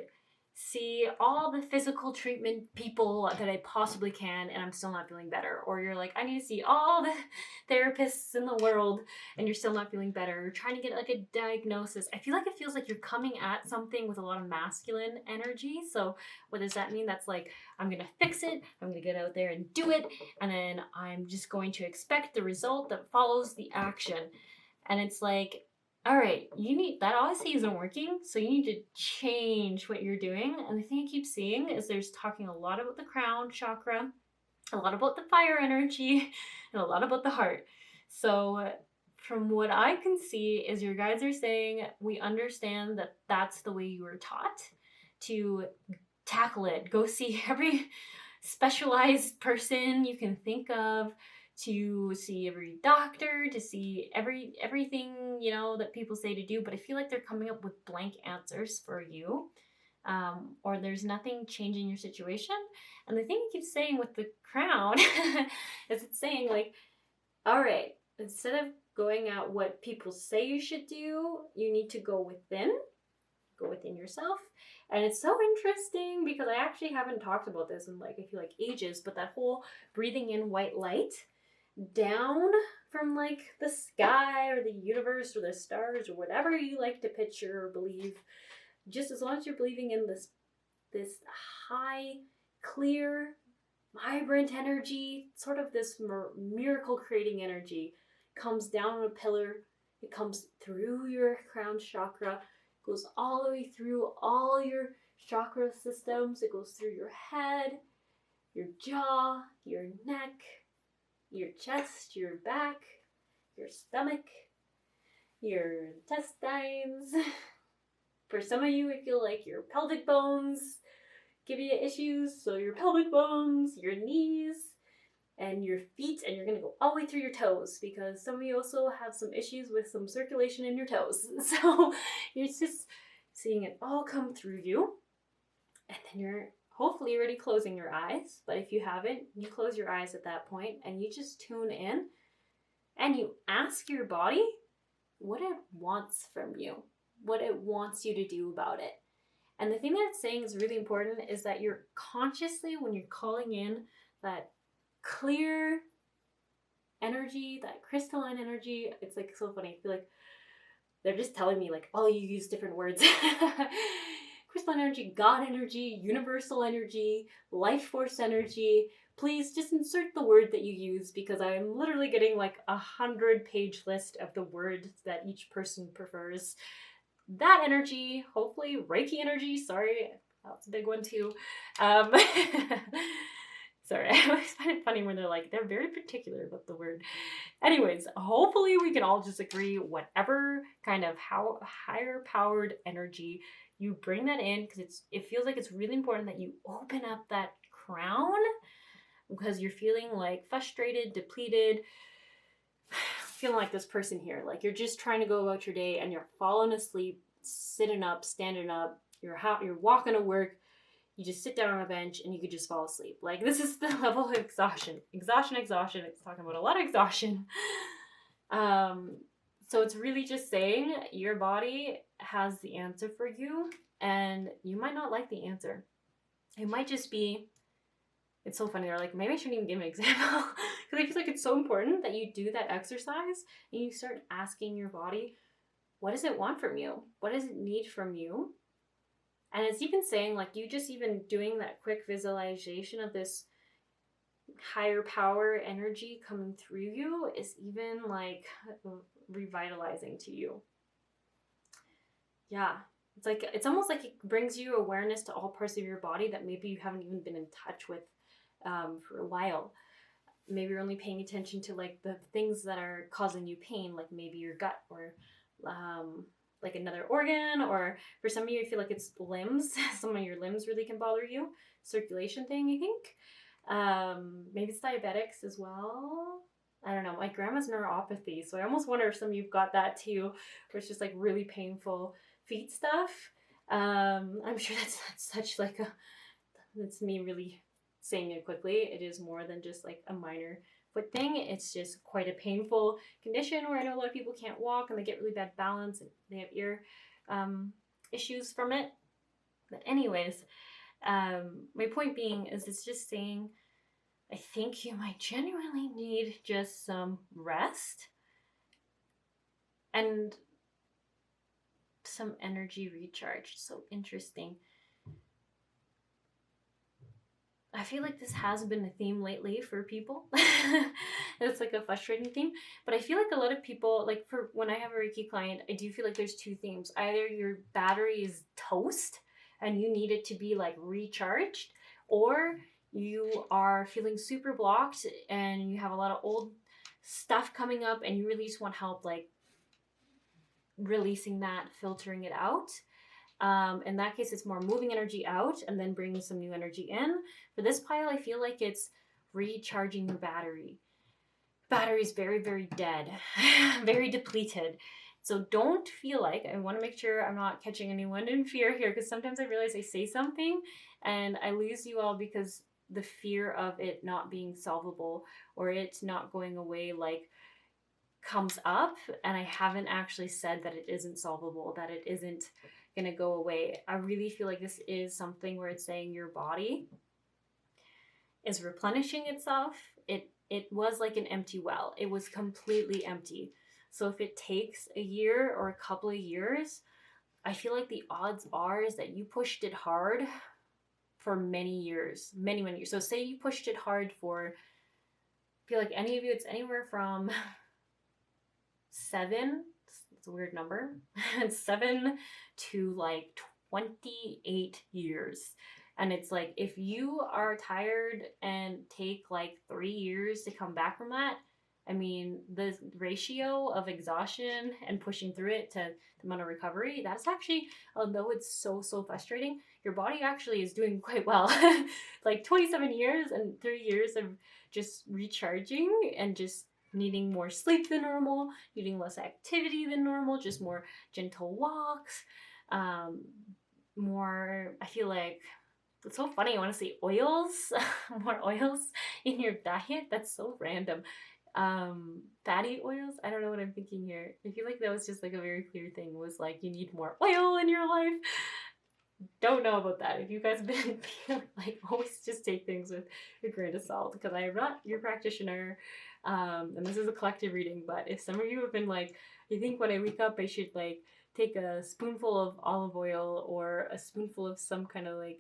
see all the physical treatment people that I possibly can and I'm still not feeling better. Or you're like, I need to see all the therapists in the world and you're still not feeling better. You're trying to get like a diagnosis. I feel like it feels like you're coming at something with a lot of masculine energy. So what does that mean? That's like, I'm going to fix it. I'm going to get out there and do it. And then I'm just going to expect the result that follows the action. And it's like, all right, that obviously isn't working, so you need to change what you're doing. And the thing I keep seeing is there's talking a lot about the crown chakra, a lot about the fire energy, and a lot about the heart. So from what I can see is your guides are saying, we understand that that's the way you were taught to tackle it. Go see every specialized person you can think of, to see every doctor, to see everything, that people say to do, but I feel like they're coming up with blank answers for you, or there's nothing changing your situation. And the thing it keeps saying with the crown is it's saying like, all right, instead of going at what people say you should do, you need to go within yourself. And it's so interesting because I actually haven't talked about this in I feel like ages, but that whole breathing in white light down from the sky or the universe or the stars or whatever you like to picture or believe, just as long as you're believing in this high, clear, vibrant energy, sort of this miracle creating energy, comes down on a pillar, it comes through your crown chakra, goes all the way through all your chakra systems, it goes through your head, your jaw, your neck, your chest, your back, your stomach, your intestines. For some of you, I feel like your pelvic bones give you issues. So your pelvic bones, your knees, and your feet, and you're going to go all the way through your toes because some of you also have some issues with some circulation in your toes. So you're just seeing it all come through you. And then you're hopefully already closing your eyes, but if you haven't, you close your eyes at that point and you just tune in and you ask your body what it wants from you, what it wants you to do about it. And the thing that it's saying is really important is that you're consciously, when you're calling in that clear energy, that crystalline energy, it's so funny. I feel like they're just telling me oh, you use different words. Crystalline energy, God energy, universal energy, life force energy. Please just insert the word that you use because I'm literally getting 100-page list of the words that each person prefers. That energy, hopefully Reiki energy, sorry, that's a big one too. Sorry, I always find it funny when they're very particular about the word. Anyways, hopefully we can all just agree whatever kind of higher powered energy you bring that in because it feels like it's really important that you open up that crown because you're feeling like frustrated, depleted, feeling like this person here. Like you're just trying to go about your day and you're falling asleep, sitting up, standing up, you're walking to work, you just sit down on a bench and you could just fall asleep. Like this is the level of exhaustion. It's talking about a lot of exhaustion. So it's really just saying your body has the answer for you and you might not like the answer. It might just be, it's so funny. They're like, maybe I shouldn't even give an example because I feel like it's so important that you do that exercise and you start asking your body, what does it want from you? What does it need from you? And it's even saying, like, you just even doing that quick visualization of this higher power energy coming through you is even like revitalizing to you. Yeah. It's like, it's almost like it brings you awareness to all parts of your body that maybe you haven't even been in touch with for a while. Maybe you're only paying attention to like the things that are causing you pain, like maybe your gut or like another organ, or for some of you, I feel like it's limbs. Some of your limbs really can bother you. Circulation thing, I think. Maybe it's diabetics as well. I don't know. My grandma's neuropathy, so I almost wonder if some of you've got that too, where it's just like really painful feet stuff. I'm sure that's such like that's me really saying it quickly. It is more than just like a minor foot thing. It's just quite a painful condition where I know a lot of people can't walk and they get really bad balance and they have ear issues from it. But anyways, my point being is it's just saying, I think you might genuinely need just some rest and some energy recharge. So interesting. I feel like this has been a theme lately for people. It's like a frustrating theme. But I feel like a lot of people, like for when I have a Reiki client, I do feel like there's two themes. Either your battery is toast and you need it to be like recharged, or you are feeling super blocked and you have a lot of old stuff coming up and you really just want help like releasing that, filtering it out. In that case, it's more moving energy out and then bringing some new energy in. For this pile, I feel like it's recharging your battery. Battery's very, very dead, very depleted. So don't feel like, I want to make sure I'm not catching anyone in fear here, because sometimes I realize I say something and I lose you all because the fear of it not being solvable or it not going away like comes up, and I haven't actually said that it isn't solvable, that it isn't going to go away. I really feel like this is something where it's saying your body is replenishing itself. It was like an empty well. It was completely empty. So if it takes a year or a couple of years, I feel like the odds are is that you pushed it hard for many years, many years. So say you pushed it hard for, I feel like any of you, it's anywhere from 7, it's a weird number, 7 to like 28 years. And it's like, if you are tired and take like 3 years to come back from that, I mean, the ratio of exhaustion and pushing through it to the amount of recovery, that's actually, although it's so frustrating, your body actually is doing quite well. Like 27 years and 3 years of just recharging and just needing more sleep than normal, needing less activity than normal, just more gentle walks, more, I feel like, it's so funny, I want to say oils, more oils in your diet. That's so random. Fatty oils, I don't know what I'm thinking here. I feel like that was just like a very clear thing, was like you need more oil in your life. Don't know about that. If you guys have been feeling like, always just take things with a grain of salt, because I am not your practitioner, and this is a collective reading, but if some of you have been like, I think when I wake up I should like take a spoonful of olive oil or a spoonful of some kind of like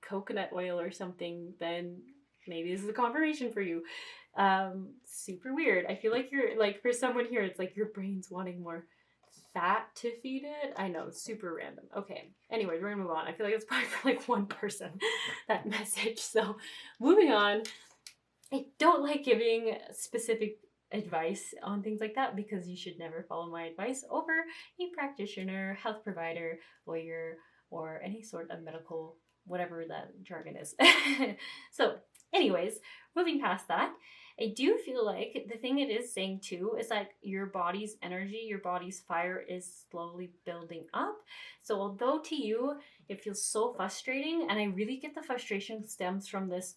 coconut oil or something, then maybe this is a confirmation for you. Super weird. I feel like you're like, for someone here, it's like your brain's wanting more fat to feed it. I know, it's super random. Okay, anyways, we're gonna move on. I feel like it's probably for like one person, that message. So moving on. I don't like giving specific advice on things like that, because you should never follow my advice over a practitioner, health provider, lawyer, or any sort of medical, whatever that jargon is. So, anyways, moving past that, I do feel like the thing it is saying too is that your body's energy, your body's fire is slowly building up. So, although to you it feels so frustrating, and I really get the frustration stems from this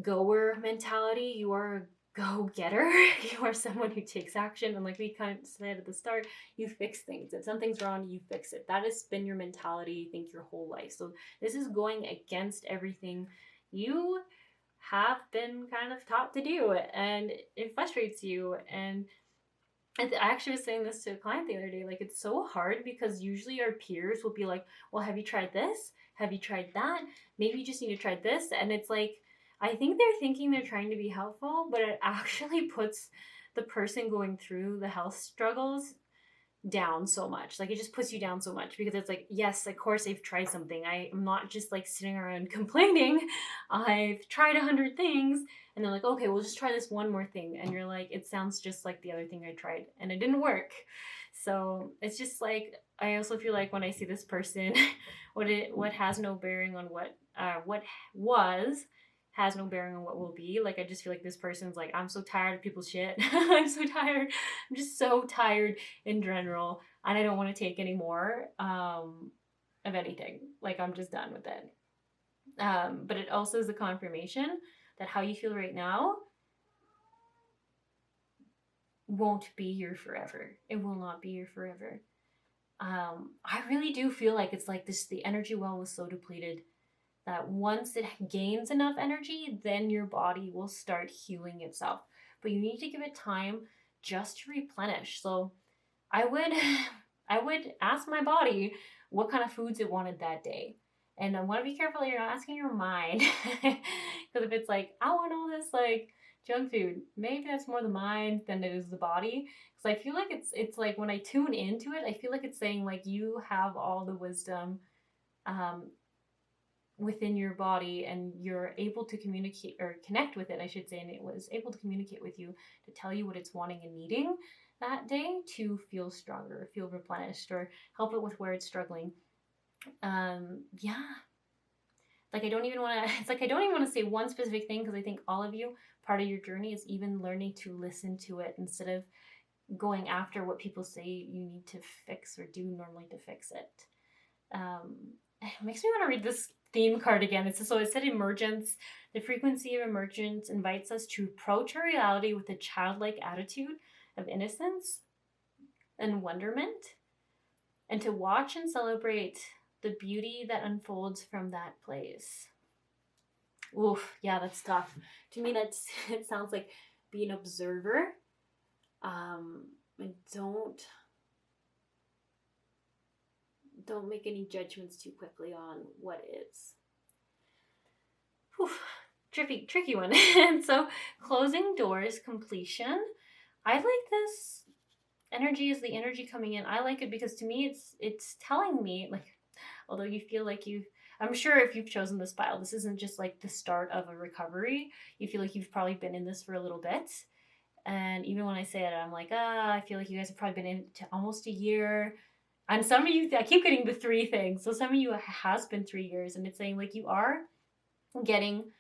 goer mentality. You are a go-getter. You are someone who takes action, and like we kind of said at the start, you fix things. If something's wrong, you fix it. That has been your mentality, I think, your whole life. So this is going against everything you have been kind of taught to do, and it frustrates you. And I actually was saying this to a client the other day, like it's so hard because usually our peers will be like, well, have you tried this? Have you tried that? Maybe you just need to try this. And it's like, I think they're thinking they're trying to be helpful, but it actually puts the person going through the health struggles down so much. Like it just puts you down so much, because it's like, yes, of course I've tried something. I'm not just like sitting around complaining. I've tried 100 things. And they're like, okay, we'll just try this one more thing. And you're like, it sounds just like the other thing I tried and it didn't work. So it's just like, I also feel like when I see this person, what has no bearing on what was has no bearing on what will be. Like, I just feel like this person's like, I'm so tired of people's shit. I'm so tired. I'm just so tired in general, and I don't want to take any more of anything. Like, I'm just done with it. But it also is a confirmation that how you feel right now won't be your forever. It will not be your forever. I really do feel like it's like this, the energy well was so depleted that once it gains enough energy, then your body will start healing itself. But you need to give it time just to replenish. So I would I would ask my body what kind of foods it wanted that day. And I want to be careful that you're not asking your mind. Because if it's like, I want all this like junk food, maybe that's more the mind than it is the body. Because I feel like it's like when I tune into it, I feel like it's saying like you have all the wisdom um, within your body, and you're able to communicate or connect with it, I should say, and it was able to communicate with you to tell you what it's wanting and needing that day to feel stronger, feel replenished, or help it with where it's struggling. Yeah. Like I don't even want to, it's like I don't even want to say one specific thing, because I think all of you, part of your journey is even learning to listen to it instead of going after what people say you need to fix or do normally to fix it. It makes me want to read this theme card again. So it said emergence. The frequency of emergence invites us to approach our reality with a childlike attitude of innocence and wonderment, and to watch and celebrate the beauty that unfolds from that place. Oof, yeah, that's tough. To me, it sounds like be an observer. And don't make any judgments too quickly on what is. Whew, tricky one. And so closing doors, completion. I like this energy is the energy coming in. I like it because to me it's telling me, like, although you feel like I'm sure if you've chosen this pile, this isn't just like the start of a recovery. You feel like you've probably been in this for a little bit. And even when I say it, I'm like, I feel like you guys have probably been in to almost a year. And some of you, I keep getting the 3 things. So some of you has been 3 years, and it's saying like you are getting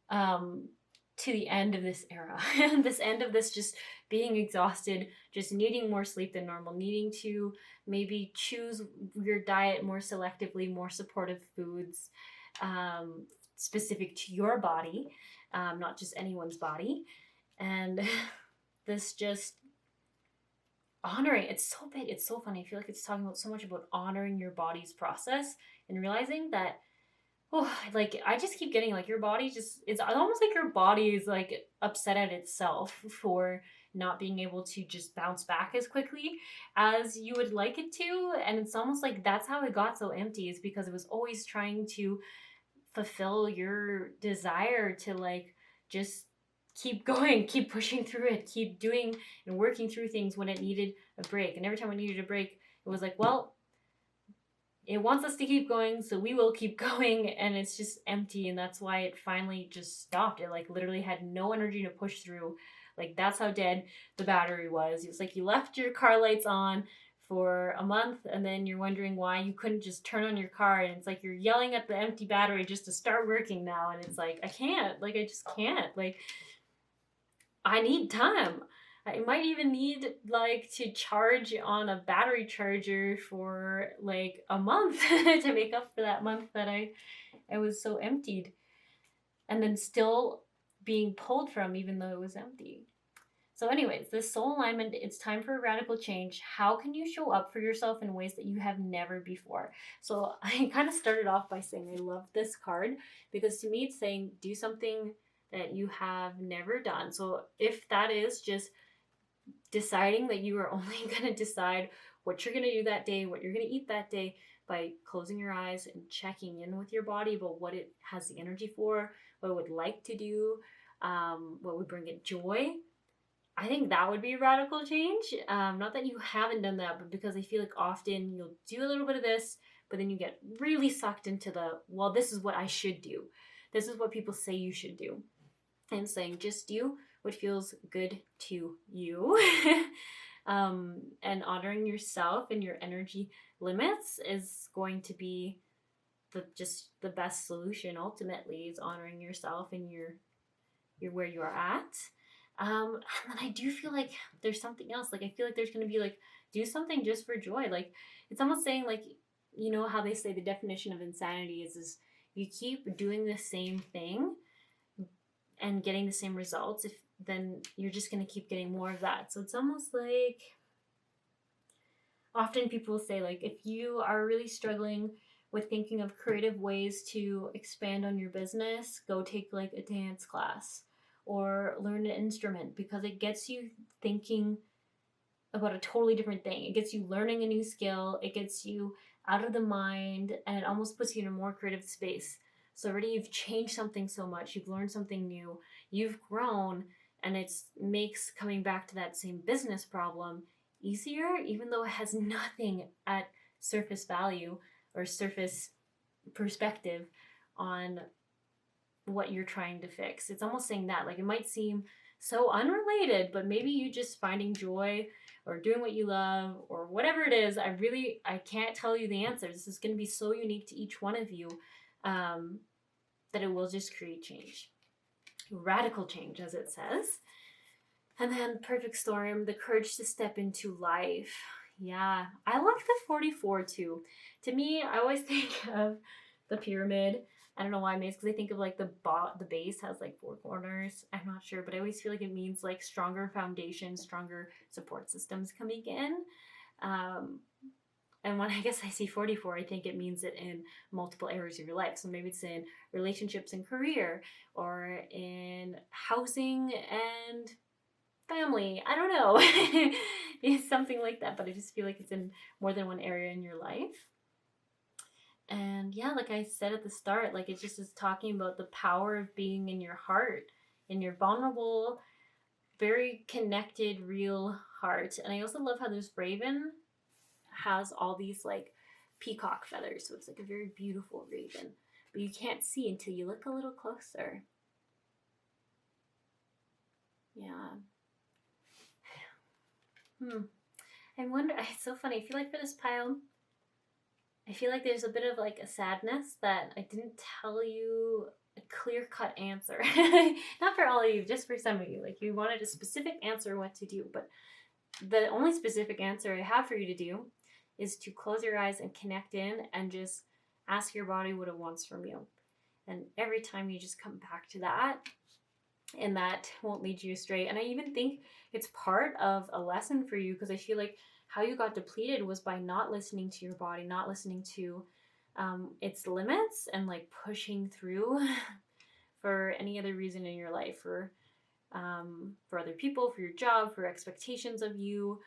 to the end of this era, this end of this just being exhausted, just needing more sleep than normal, needing to maybe choose your diet more selectively, more supportive foods, specific to your body, not just anyone's body. And this just honoring, it's so big, it's so funny. I feel like it's talking about so much about honoring your body's process and realizing that, like I just keep getting like your body just, it's almost like your body is like upset at itself for not being able to just bounce back as quickly as you would like it to. And it's almost like that's how it got so empty, is because it was always trying to fulfill your desire to like just keep going, keep pushing through it, keep doing and working through things when it needed a break. And every time it needed a break, it was like, well, it wants us to keep going, so we will keep going. And it's just empty. And that's why it finally just stopped. It like literally had no energy to push through. Like, that's how dead the battery was. It was like you left your car lights on for a month, and then you're wondering why you couldn't just turn on your car, and it's like you're yelling at the empty battery just to start working now, and it's like, I can't. Like, I just can't. Like, I need time. I might even need like to charge on a battery charger for like a month to make up for that month that I was so emptied, and then still being pulled from even though it was empty. So anyways, this soul alignment, it's time for a radical change. How can you show up for yourself in ways that you have never before? So I kind of started off by saying I love this card because to me it's saying do something that you have never done. So if that is just deciding that you are only going to decide what you're going to do that day, what you're going to eat that day, by closing your eyes and checking in with your body about what it has the energy for, what it would like to do, what would bring it joy. I think that would be a radical change. Not that you haven't done that, but because I feel like often you'll do a little bit of this, but then you get really sucked into the, well, this is what I should do. This is what people say you should do. And saying just do what feels good to you. And honoring yourself and your energy limits is going to be the best solution. Ultimately, is honoring yourself and your where you are at. And then I do feel like there's something else. Like, I feel like there's going to be like, do something just for joy. Like, it's almost saying like, you know how they say the definition of insanity is you keep doing the same thing and getting the same results, if then you're just going to keep getting more of that. So it's almost like, often people say like, if you are really struggling with thinking of creative ways to expand on your business, go take like a dance class or learn an instrument, because it gets you thinking about a totally different thing. It gets you learning a new skill, it gets you out of the mind, and it almost puts you in a more creative space. So already you've changed something so much, you've learned something new, you've grown, and it makes coming back to that same business problem easier, even though it has nothing at surface value or surface perspective on what you're trying to fix. It's almost saying that, like, it might seem so unrelated, but maybe you just finding joy or doing what you love or whatever it is. I can't tell you the answer. This is going to be so unique to each one of you, that it will just create change. Radical change, as it says. And then perfect storm, the courage to step into life. Yeah, I like the 44 too. To me, I always think of the pyramid. I don't know why, maybe it's because I think of like the base has like 4 corners. I'm not sure, but I always feel like it means like stronger foundation, stronger support systems coming in. And when I guess I see 44, I think it means it in multiple areas of your life. So maybe it's in relationships and career, or in housing and family. I don't know. It's something like that, but I just feel like it's in more than one area in your life. And yeah, like I said at the start, like it just is talking about the power of being in your heart, in your vulnerable, very connected, real heart. And I also love how this raven has all these like peacock feathers. So it's like a very beautiful raven, but you can't see until you look a little closer. Yeah. I wonder, it's so funny. I feel like for this pile, I feel like there's a bit of like a sadness that I didn't tell you a clear-cut answer. Not for all of you, just for some of you. Like, you wanted a specific answer what to do, but the only specific answer I have for you to do is to close your eyes and connect in and just ask your body what it wants from you. And every time you just come back to that, and that won't lead you astray. And I even think it's part of a lesson for you, because I feel like how you got depleted was by not listening to your body, not listening to its limits, and like pushing through for any other reason in your life, for other people, for your job, for expectations of you.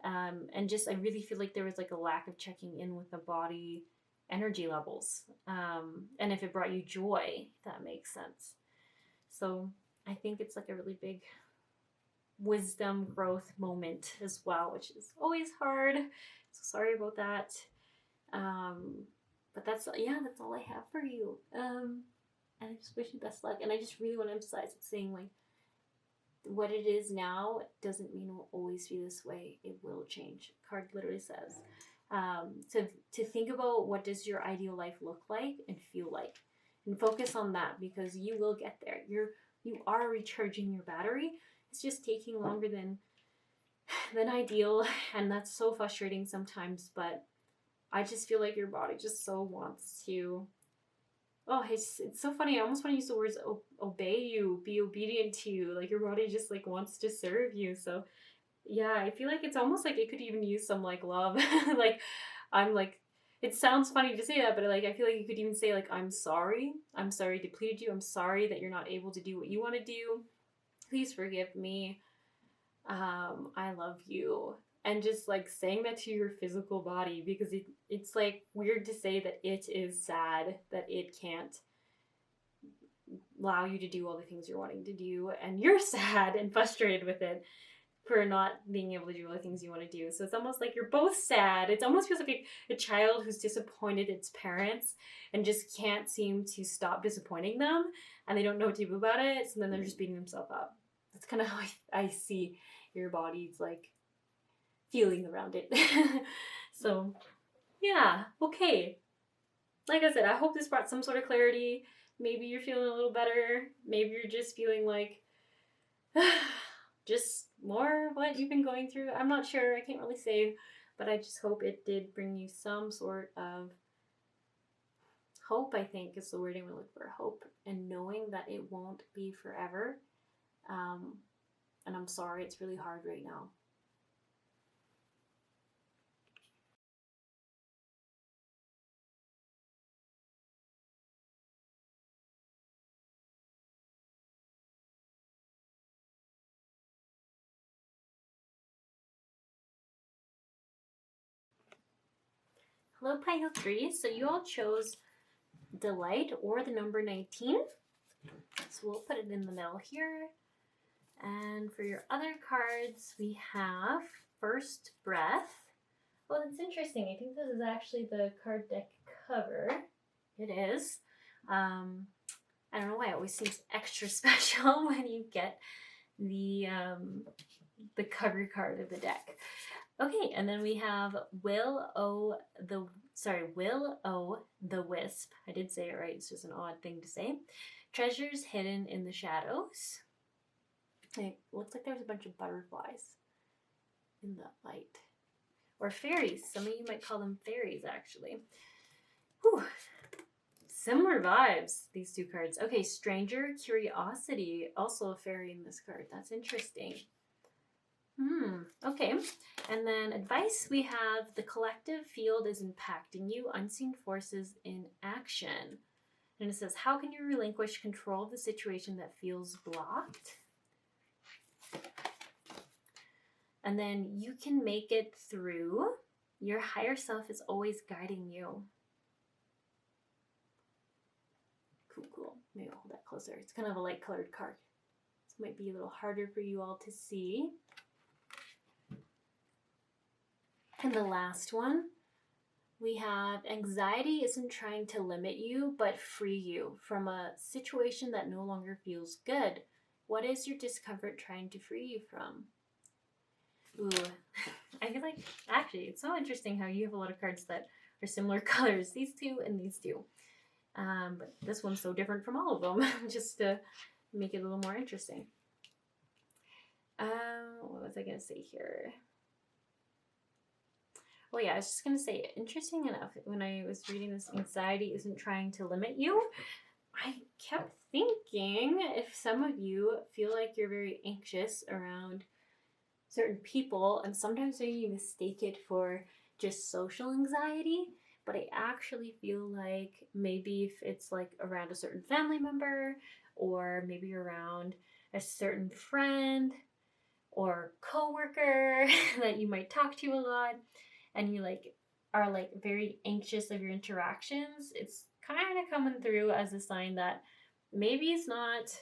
And just, I really feel like there was like a lack of checking in with the body energy levels. And if it brought you joy, if that makes sense. So I think it's like a really big wisdom growth moment as well, which is always hard. So sorry about that. But that's all I have for you. And I just wish you best luck. And I just really want to emphasize it's saying like, what it is now doesn't mean it will always be this way. It will change. Card literally says to think about what does your ideal life look like and feel like, and focus on that, because you will get there. You are recharging your battery. It's just taking longer than ideal, and that's so frustrating sometimes. But I just feel like your body just so wants to. Oh, it's so funny. I almost want to use the words obey you, be obedient to you. Like your body just like wants to serve you. So yeah, I feel like it's almost like it could even use some like love. Like I'm like, it sounds funny to say that, but like I feel like you could even say like, I'm sorry I depleted you. I'm sorry that you're not able to do what you want to do. Please forgive me. I love you. And just like saying that to your physical body, because it's like weird to say that it is sad that it can't allow you to do all the things you're wanting to do, and you're sad and frustrated with it for not being able to do all the things you want to do. So it's almost like you're both sad. It almost feels like a child who's disappointed its parents and just can't seem to stop disappointing them, and they don't know what to do about it, so then they're just beating themselves up. That's kind of how I see your body's like feeling around it. So yeah, okay. Like I said, I hope this brought some sort of clarity. Maybe you're feeling a little better. Maybe you're just feeling like just more what you've been going through. I'm not sure. I can't really say, but I just hope it did bring you some sort of hope, I think is the word I'm going to look for. Hope, and knowing that it won't be forever. And I'm sorry, it's really hard right now. Hello, Pile 3. So you all chose Delight or the number 19. So we'll put it in the middle here. And for your other cards, we have First Breath. Oh, that's interesting. I think this is actually the card deck cover. It is. I don't know why it always seems extra special when you get the cover card of the deck. Okay, and then we have Will O the Wisp. I did say it right. It's just an odd thing to say. Treasures hidden in the shadows. It looks like there's a bunch of butterflies in the light. Or fairies. Some of you might call them fairies, actually. Whew. Similar vibes, these two cards. Okay, Stranger Curiosity. Also a fairy in this card. That's interesting. Okay. And then advice, we have the collective field is impacting you. Unseen forces in action. And it says, how can you relinquish control of the situation that feels blocked? And then you can make it through. Your higher self is always guiding you. Cool. Maybe I'll hold that closer. It's kind of a light colored card. This might be a little harder for you all to see. And the last one, we have anxiety isn't trying to limit you, but free you from a situation that no longer feels good. What is your discomfort trying to free you from? Ooh, I feel like, actually, it's so interesting how you have a lot of cards that are similar colors. These two and these two. But this one's so different from all of them, just to make it a little more interesting. What was I going to say here? Oh yeah, I was just going to say, interesting enough, when I was reading this, anxiety isn't trying to limit you, I kept thinking if some of you feel like you're very anxious around certain people, and sometimes maybe you mistake it for just social anxiety, but I actually feel like maybe if it's like around a certain family member, or maybe around a certain friend or coworker that you might talk to a lot, and you like are like very anxious of your interactions, it's kind of coming through as a sign that maybe it's not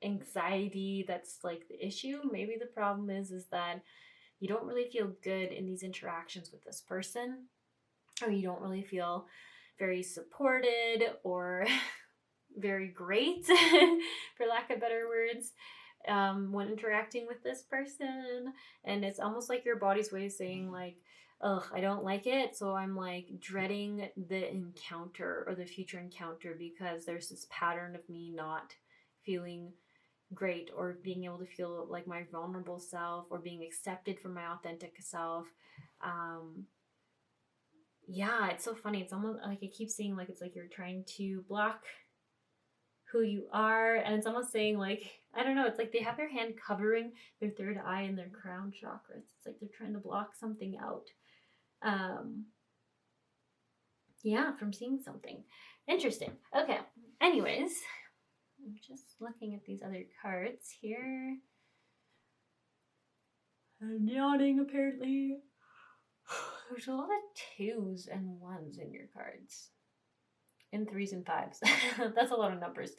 anxiety that's like the issue. Maybe the problem is that you don't really feel good in these interactions with this person, or you don't really feel very supported, or very great, for lack of better words, when interacting with this person. And it's almost like your body's way of saying like, ugh, I don't like it, so I'm like dreading the encounter or the future encounter because there's this pattern of me not feeling great or being able to feel like my vulnerable self or being accepted for my authentic self. Yeah, it's so funny. It's almost like I keep seeing like it's like you're trying to block who you are, and it's almost saying like, I don't know, it's like they have their hand covering their third eye and their crown chakras. It's like they're trying to block something out. Yeah, from seeing something. Interesting. Okay. Anyways, I'm just looking at these other cards here. I'm yawning apparently. There's a lot of 2s and 1s in your cards. And 3s and 5s. That's a lot of numbers.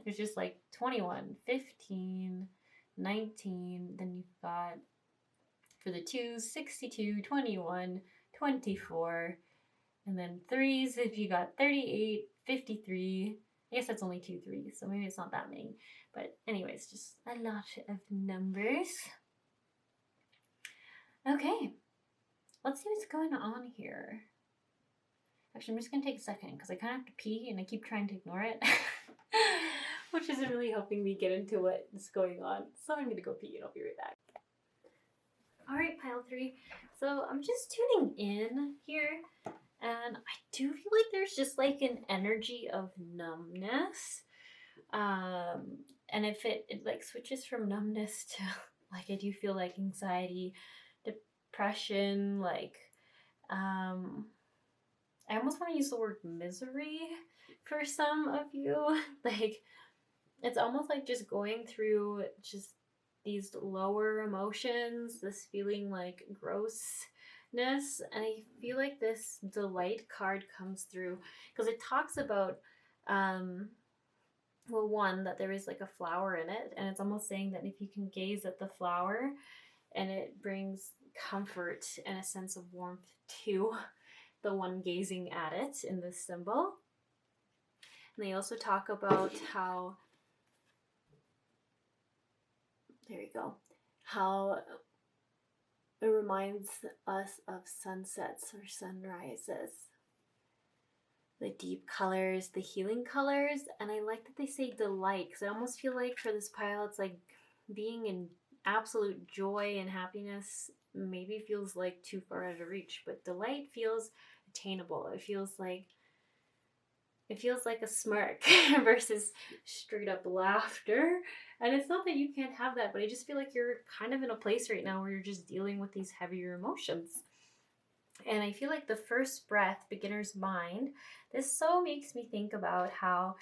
There's just like 21, 15, 19. Then you've got, for the 2s, 62, 21, 24. And then 3s, if you got 38, 53. I guess that's only 2 3s, so maybe it's not that many. But anyways, just a lot of numbers. Okay. Let's see what's going on here. Actually, I'm just going to take a second because I kind of have to pee and I keep trying to ignore it. Which isn't really helping me get into what's going on. So I'm going to go pee and I'll be right back. Alright, pile 3. So I'm just tuning in here. And I do feel like there's just like an energy of numbness. And if it like switches from numbness to like, I do feel like anxiety, depression, like, I almost want to use the word misery for some of you. Like, it's almost like just going through just these lower emotions, this feeling like grossness. And I feel like this delight card comes through because it talks about, well, one, that there is like a flower in it. And it's almost saying that if you can gaze at the flower and it brings comfort and a sense of warmth to the one gazing at it in this symbol. And they also talk about how, there you go, how it reminds us of sunsets or sunrises, the deep colors, the healing colors. And I like that they say delight, because I almost feel like for this pile, it's like being in absolute joy and happiness maybe feels like too far out of reach, but delight feels attainable. It feels like a smirk versus straight up laughter. And it's not that you can't have that, but I just feel like you're kind of in a place right now where you're just dealing with these heavier emotions. And I feel like the first breath, beginner's mind, this so makes me think about how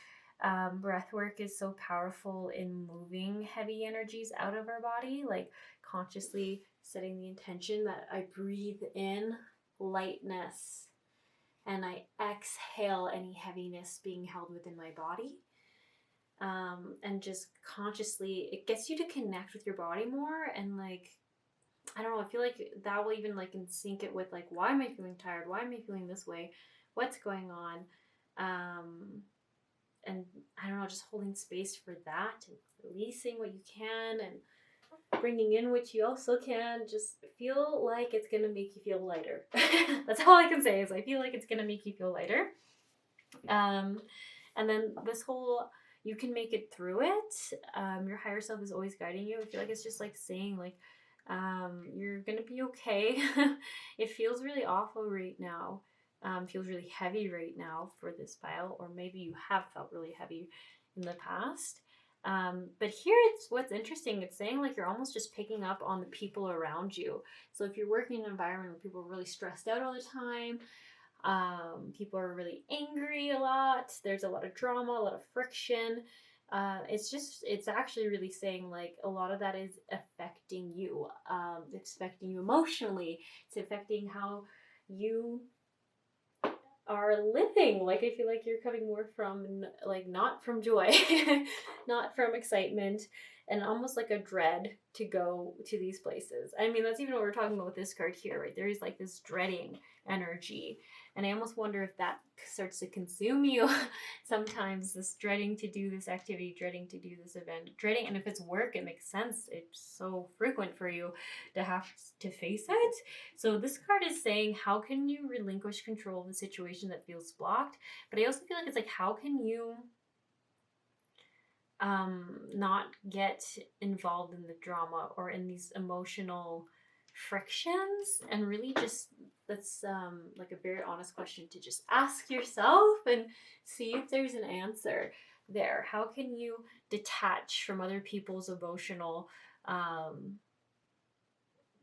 breath work is so powerful in moving heavy energies out of our body, like consciously setting the intention that I breathe in lightness and I exhale any heaviness being held within my body. And just consciously, it gets you to connect with your body more. And like, I don't know, I feel like that will even like sync it with like, why am I feeling tired? Why am I feeling this way? What's going on? And I don't know, just holding space for that and releasing what you can and bringing in what you also can. Just feel like it's going to make you feel lighter. That's all I can say is I feel like it's going to make you feel lighter. And then this whole, you can make it through it. Your higher self is always guiding you. I feel like it's just like saying like, you're going to be okay. It feels really awful right now. Feels really heavy right now for this pile, or maybe you have felt really heavy in the past. But here it's what's interesting. It's saying like you're almost just picking up on the people around you. So if you're working in an environment where people are really stressed out all the time, people are really angry a lot, there's a lot of drama, a lot of friction. It's actually really saying like a lot of that is affecting you. It's affecting you emotionally. It's affecting how you are living. Like, I feel like you're coming more from like, not from joy, not from excitement, and almost like a dread to go to these places. I mean, that's even what we're talking about with this card here, right? There is like this dreading energy. And I almost wonder if that starts to consume you sometimes, this dreading to do this activity, dreading to do this event, dreading, and if it's work, it makes sense. It's so frequent for you to have to face it. So this card is saying, how can you relinquish control of the situation that feels blocked? But I also feel like it's like, how can you not get involved in the drama or in these emotional frictions, and really just, that's like a very honest question to just ask yourself and see if there's an answer there. How can you detach from other people's emotional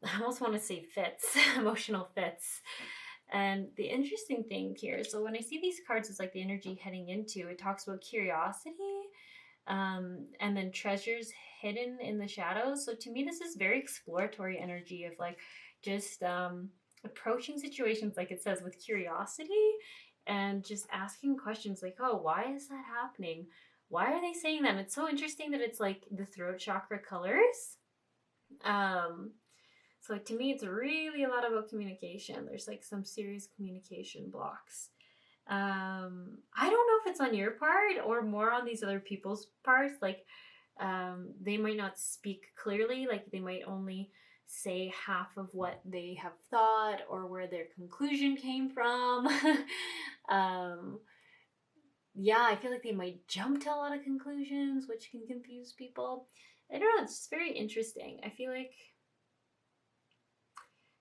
I almost want to say fits, emotional fits. And the interesting thing here, so when I see these cards, it's like the energy heading into, it talks about curiosity, and then treasures hidden in the shadows. So to me, this is very exploratory energy of like just approaching situations, like it says, with curiosity, and just asking questions like, oh, why is that happening? Why are they saying that? And it's so interesting that it's like the throat chakra colors. So like, to me, it's really a lot about communication. There's like some serious communication blocks. I don't know if it's on your part or more on these other people's parts. Like, they might not speak clearly. Like, they might only say half of what they have thought or where their conclusion came from. Yeah, I feel like they might jump to a lot of conclusions, which can confuse people. I don't know. It's just very interesting.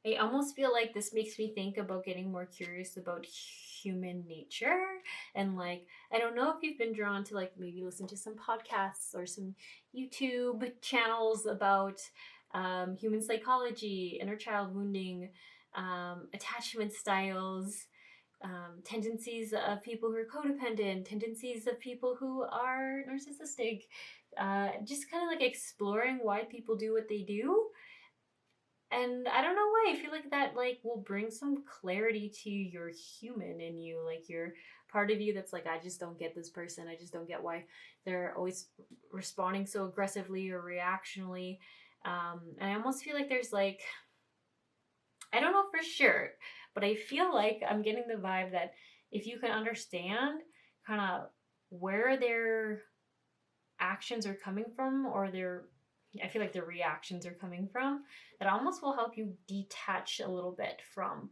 I almost feel like this makes me think about getting more curious about human nature. And like, I don't know if you've been drawn to like maybe listen to some podcasts or some YouTube channels about human psychology, inner child wounding, attachment styles, tendencies of people who are codependent, tendencies of people who are narcissistic, just kind of like exploring why people do what they do. And I don't know why, I feel like that like will bring some clarity to your human in you, like your part of you that's like, I just don't get this person, I just don't get why they're always responding so aggressively or reactionally. And I almost feel like there's like, I don't know for sure, but I feel like I'm getting the vibe that if you can understand kind of where their actions are coming from, or their, I feel like the reactions are coming from, that almost will help you detach a little bit from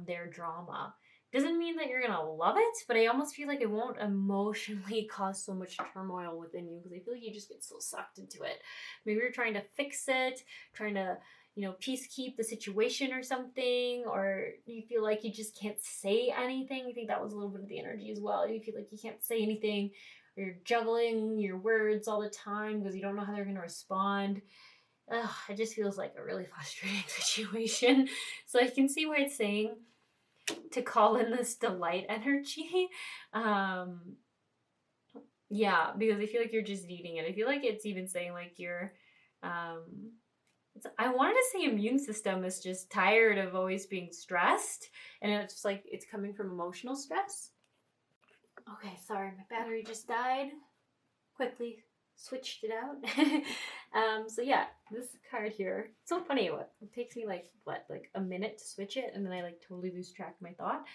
their drama. Doesn't mean that you're gonna love it, but I almost feel like it won't emotionally cause so much turmoil within you, because I feel like you just get so sucked into it. Maybe you're trying to fix it, trying to, you know, peacekeep the situation or something, or you feel like you just can't say anything. I think that was a little bit of the energy as well. You feel like you can't say anything, or you're juggling your words all the time because you don't know how they're going to respond. Ugh, it just feels like a really frustrating situation. So I can see why it's saying to call in this delight energy. Yeah, because I feel like you're just needing it. I feel like it's even saying like your, I wanted to say immune system is just tired of always being stressed, and it's just like it's coming from emotional stress. Okay, sorry, my battery just died. Quickly switched it out. So yeah, this card here, it's so funny. It takes me like a minute to switch it, and then I like totally lose track of my thought.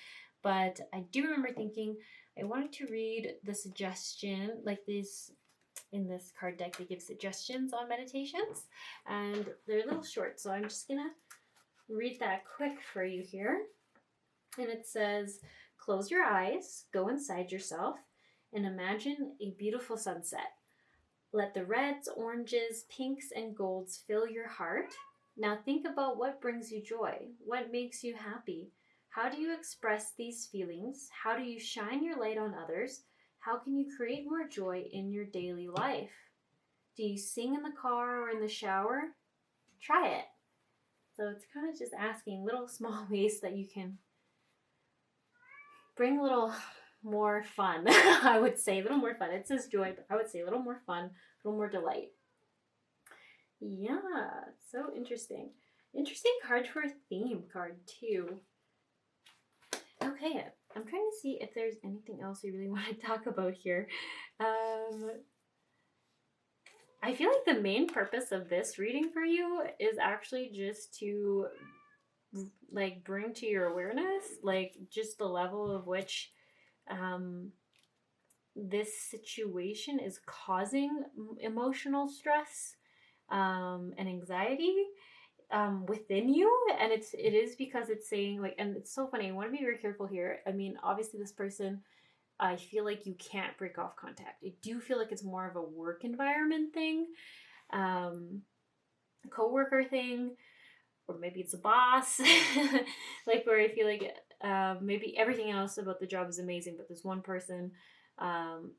But I do remember thinking I wanted to read the suggestion, like this, in this card deck they give suggestions on meditations, and they're a little short, so I'm just gonna read that quick for you here. And it says, close your eyes, go inside yourself, and imagine a beautiful sunset. Let the reds, oranges, pinks, and golds fill your heart. Now think about what brings you joy, what makes you happy. How do you express these feelings? How do you shine your light on others? How can you create more joy in your daily life? Do you sing in the car or in the shower? Try it. So it's kind of just asking little small ways that you can bring a little more fun. I would say a little more fun. It says joy, but I would say a little more fun, a little more delight. Yeah, so interesting. Interesting card for a theme card too. Okay, I'm trying to see if there's anything else I really want to talk about here. I feel like the main purpose of this reading for you is actually just to like bring to your awareness, like just the level of which this situation is causing emotional stress and anxiety within you. And it is because it's saying like, and it's so funny, I want to be very careful here. I mean, obviously this person, I feel like you can't break off contact. I do feel like it's more of a work environment thing, coworker thing, or maybe it's a boss. Like where I feel like maybe everything else about the job is amazing, but this one person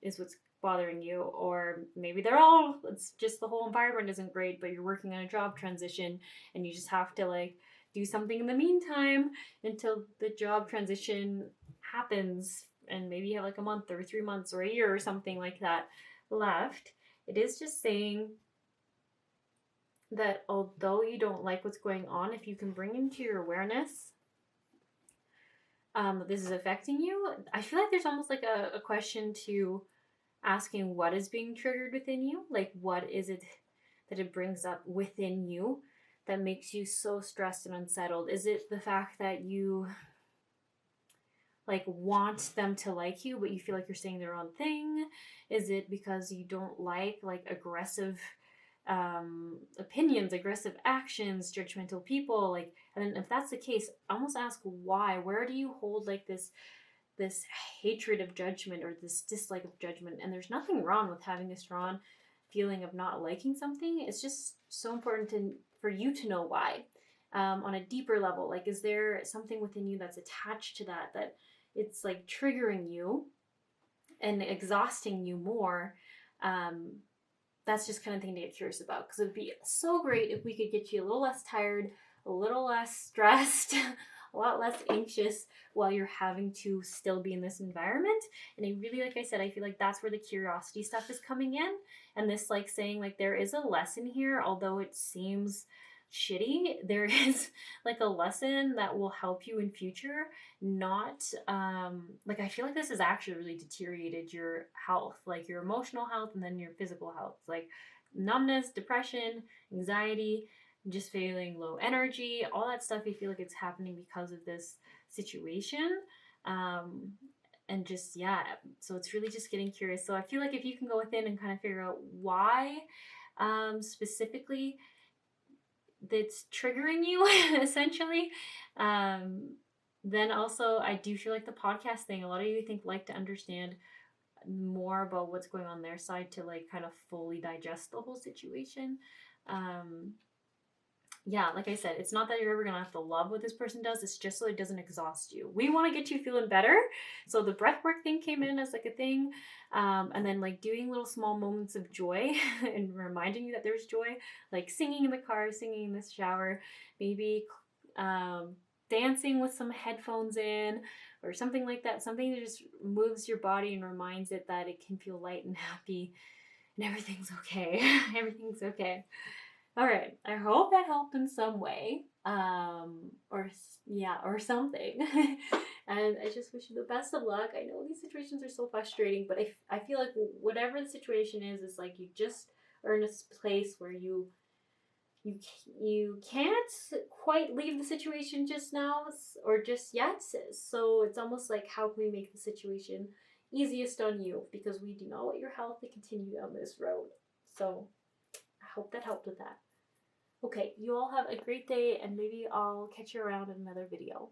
is what's bothering you. Or maybe it's just the whole environment isn't great, but you're working on a job transition and you just have to like do something in the meantime until the job transition happens. And maybe you have like a month or 3 months or a year or something like that left. It is just saying that although you don't like what's going on, if you can bring into your awareness that this is affecting you, I feel like there's almost like a question to asking what is being triggered within you. Like, what is it that it brings up within you that makes you so stressed and unsettled? Is it the fact that you like want them to like you, but you feel like you're saying the wrong thing? Is it because you don't like aggressive opinions, aggressive actions, judgmental people? Like, and then if that's the case, almost ask why. Where do you hold like this hatred of judgment or this dislike of judgment? And there's nothing wrong with having a strong feeling of not liking something. It's just so important for you to know why. On a deeper level, like, is there something within you that's attached to that it's like triggering you and exhausting you more? That's just kind of thing to get curious about, because it would be so great if we could get you a little less tired, a little less stressed, a lot less anxious while you're having to still be in this environment. And I really, like I said, I feel like that's where the curiosity stuff is coming in. And this like saying like there is a lesson here, although it seems shitty, there is like a lesson that will help you in future. Not like, I feel like this has actually really deteriorated your health, like your emotional health and then your physical health, like numbness, depression, anxiety, just feeling low energy, all that stuff. I feel like it's happening because of this situation. And just, yeah, so it's really just getting curious. So I feel like if you can go within and kind of figure out why specifically that's triggering you, essentially, then also I do feel like the podcast thing, a lot of you think like to understand more about what's going on their side to like kind of fully digest the whole situation. Yeah, like I said, it's not that you're ever gonna have to love what this person does, it's just so it doesn't exhaust you. We want to get you feeling better. So the breathwork thing came in as like a thing. And then like doing little small moments of joy and reminding you that there's joy, like singing in the car, singing in the shower, maybe dancing with some headphones in or something like that. Something that just moves your body and reminds it that it can feel light and happy and everything's okay. Everything's okay. All right. I hope that helped in some way. Or something. And I just wish you the best of luck. I know these situations are so frustrating, but I feel like whatever the situation is like you just are in a place where you can't quite leave the situation just now or just yet. So it's almost like, how can we make the situation easiest on you? Because we do not want your health to continue down this road. So I hope that helped with that. Okay, you all have a great day, and maybe I'll catch you around in another video.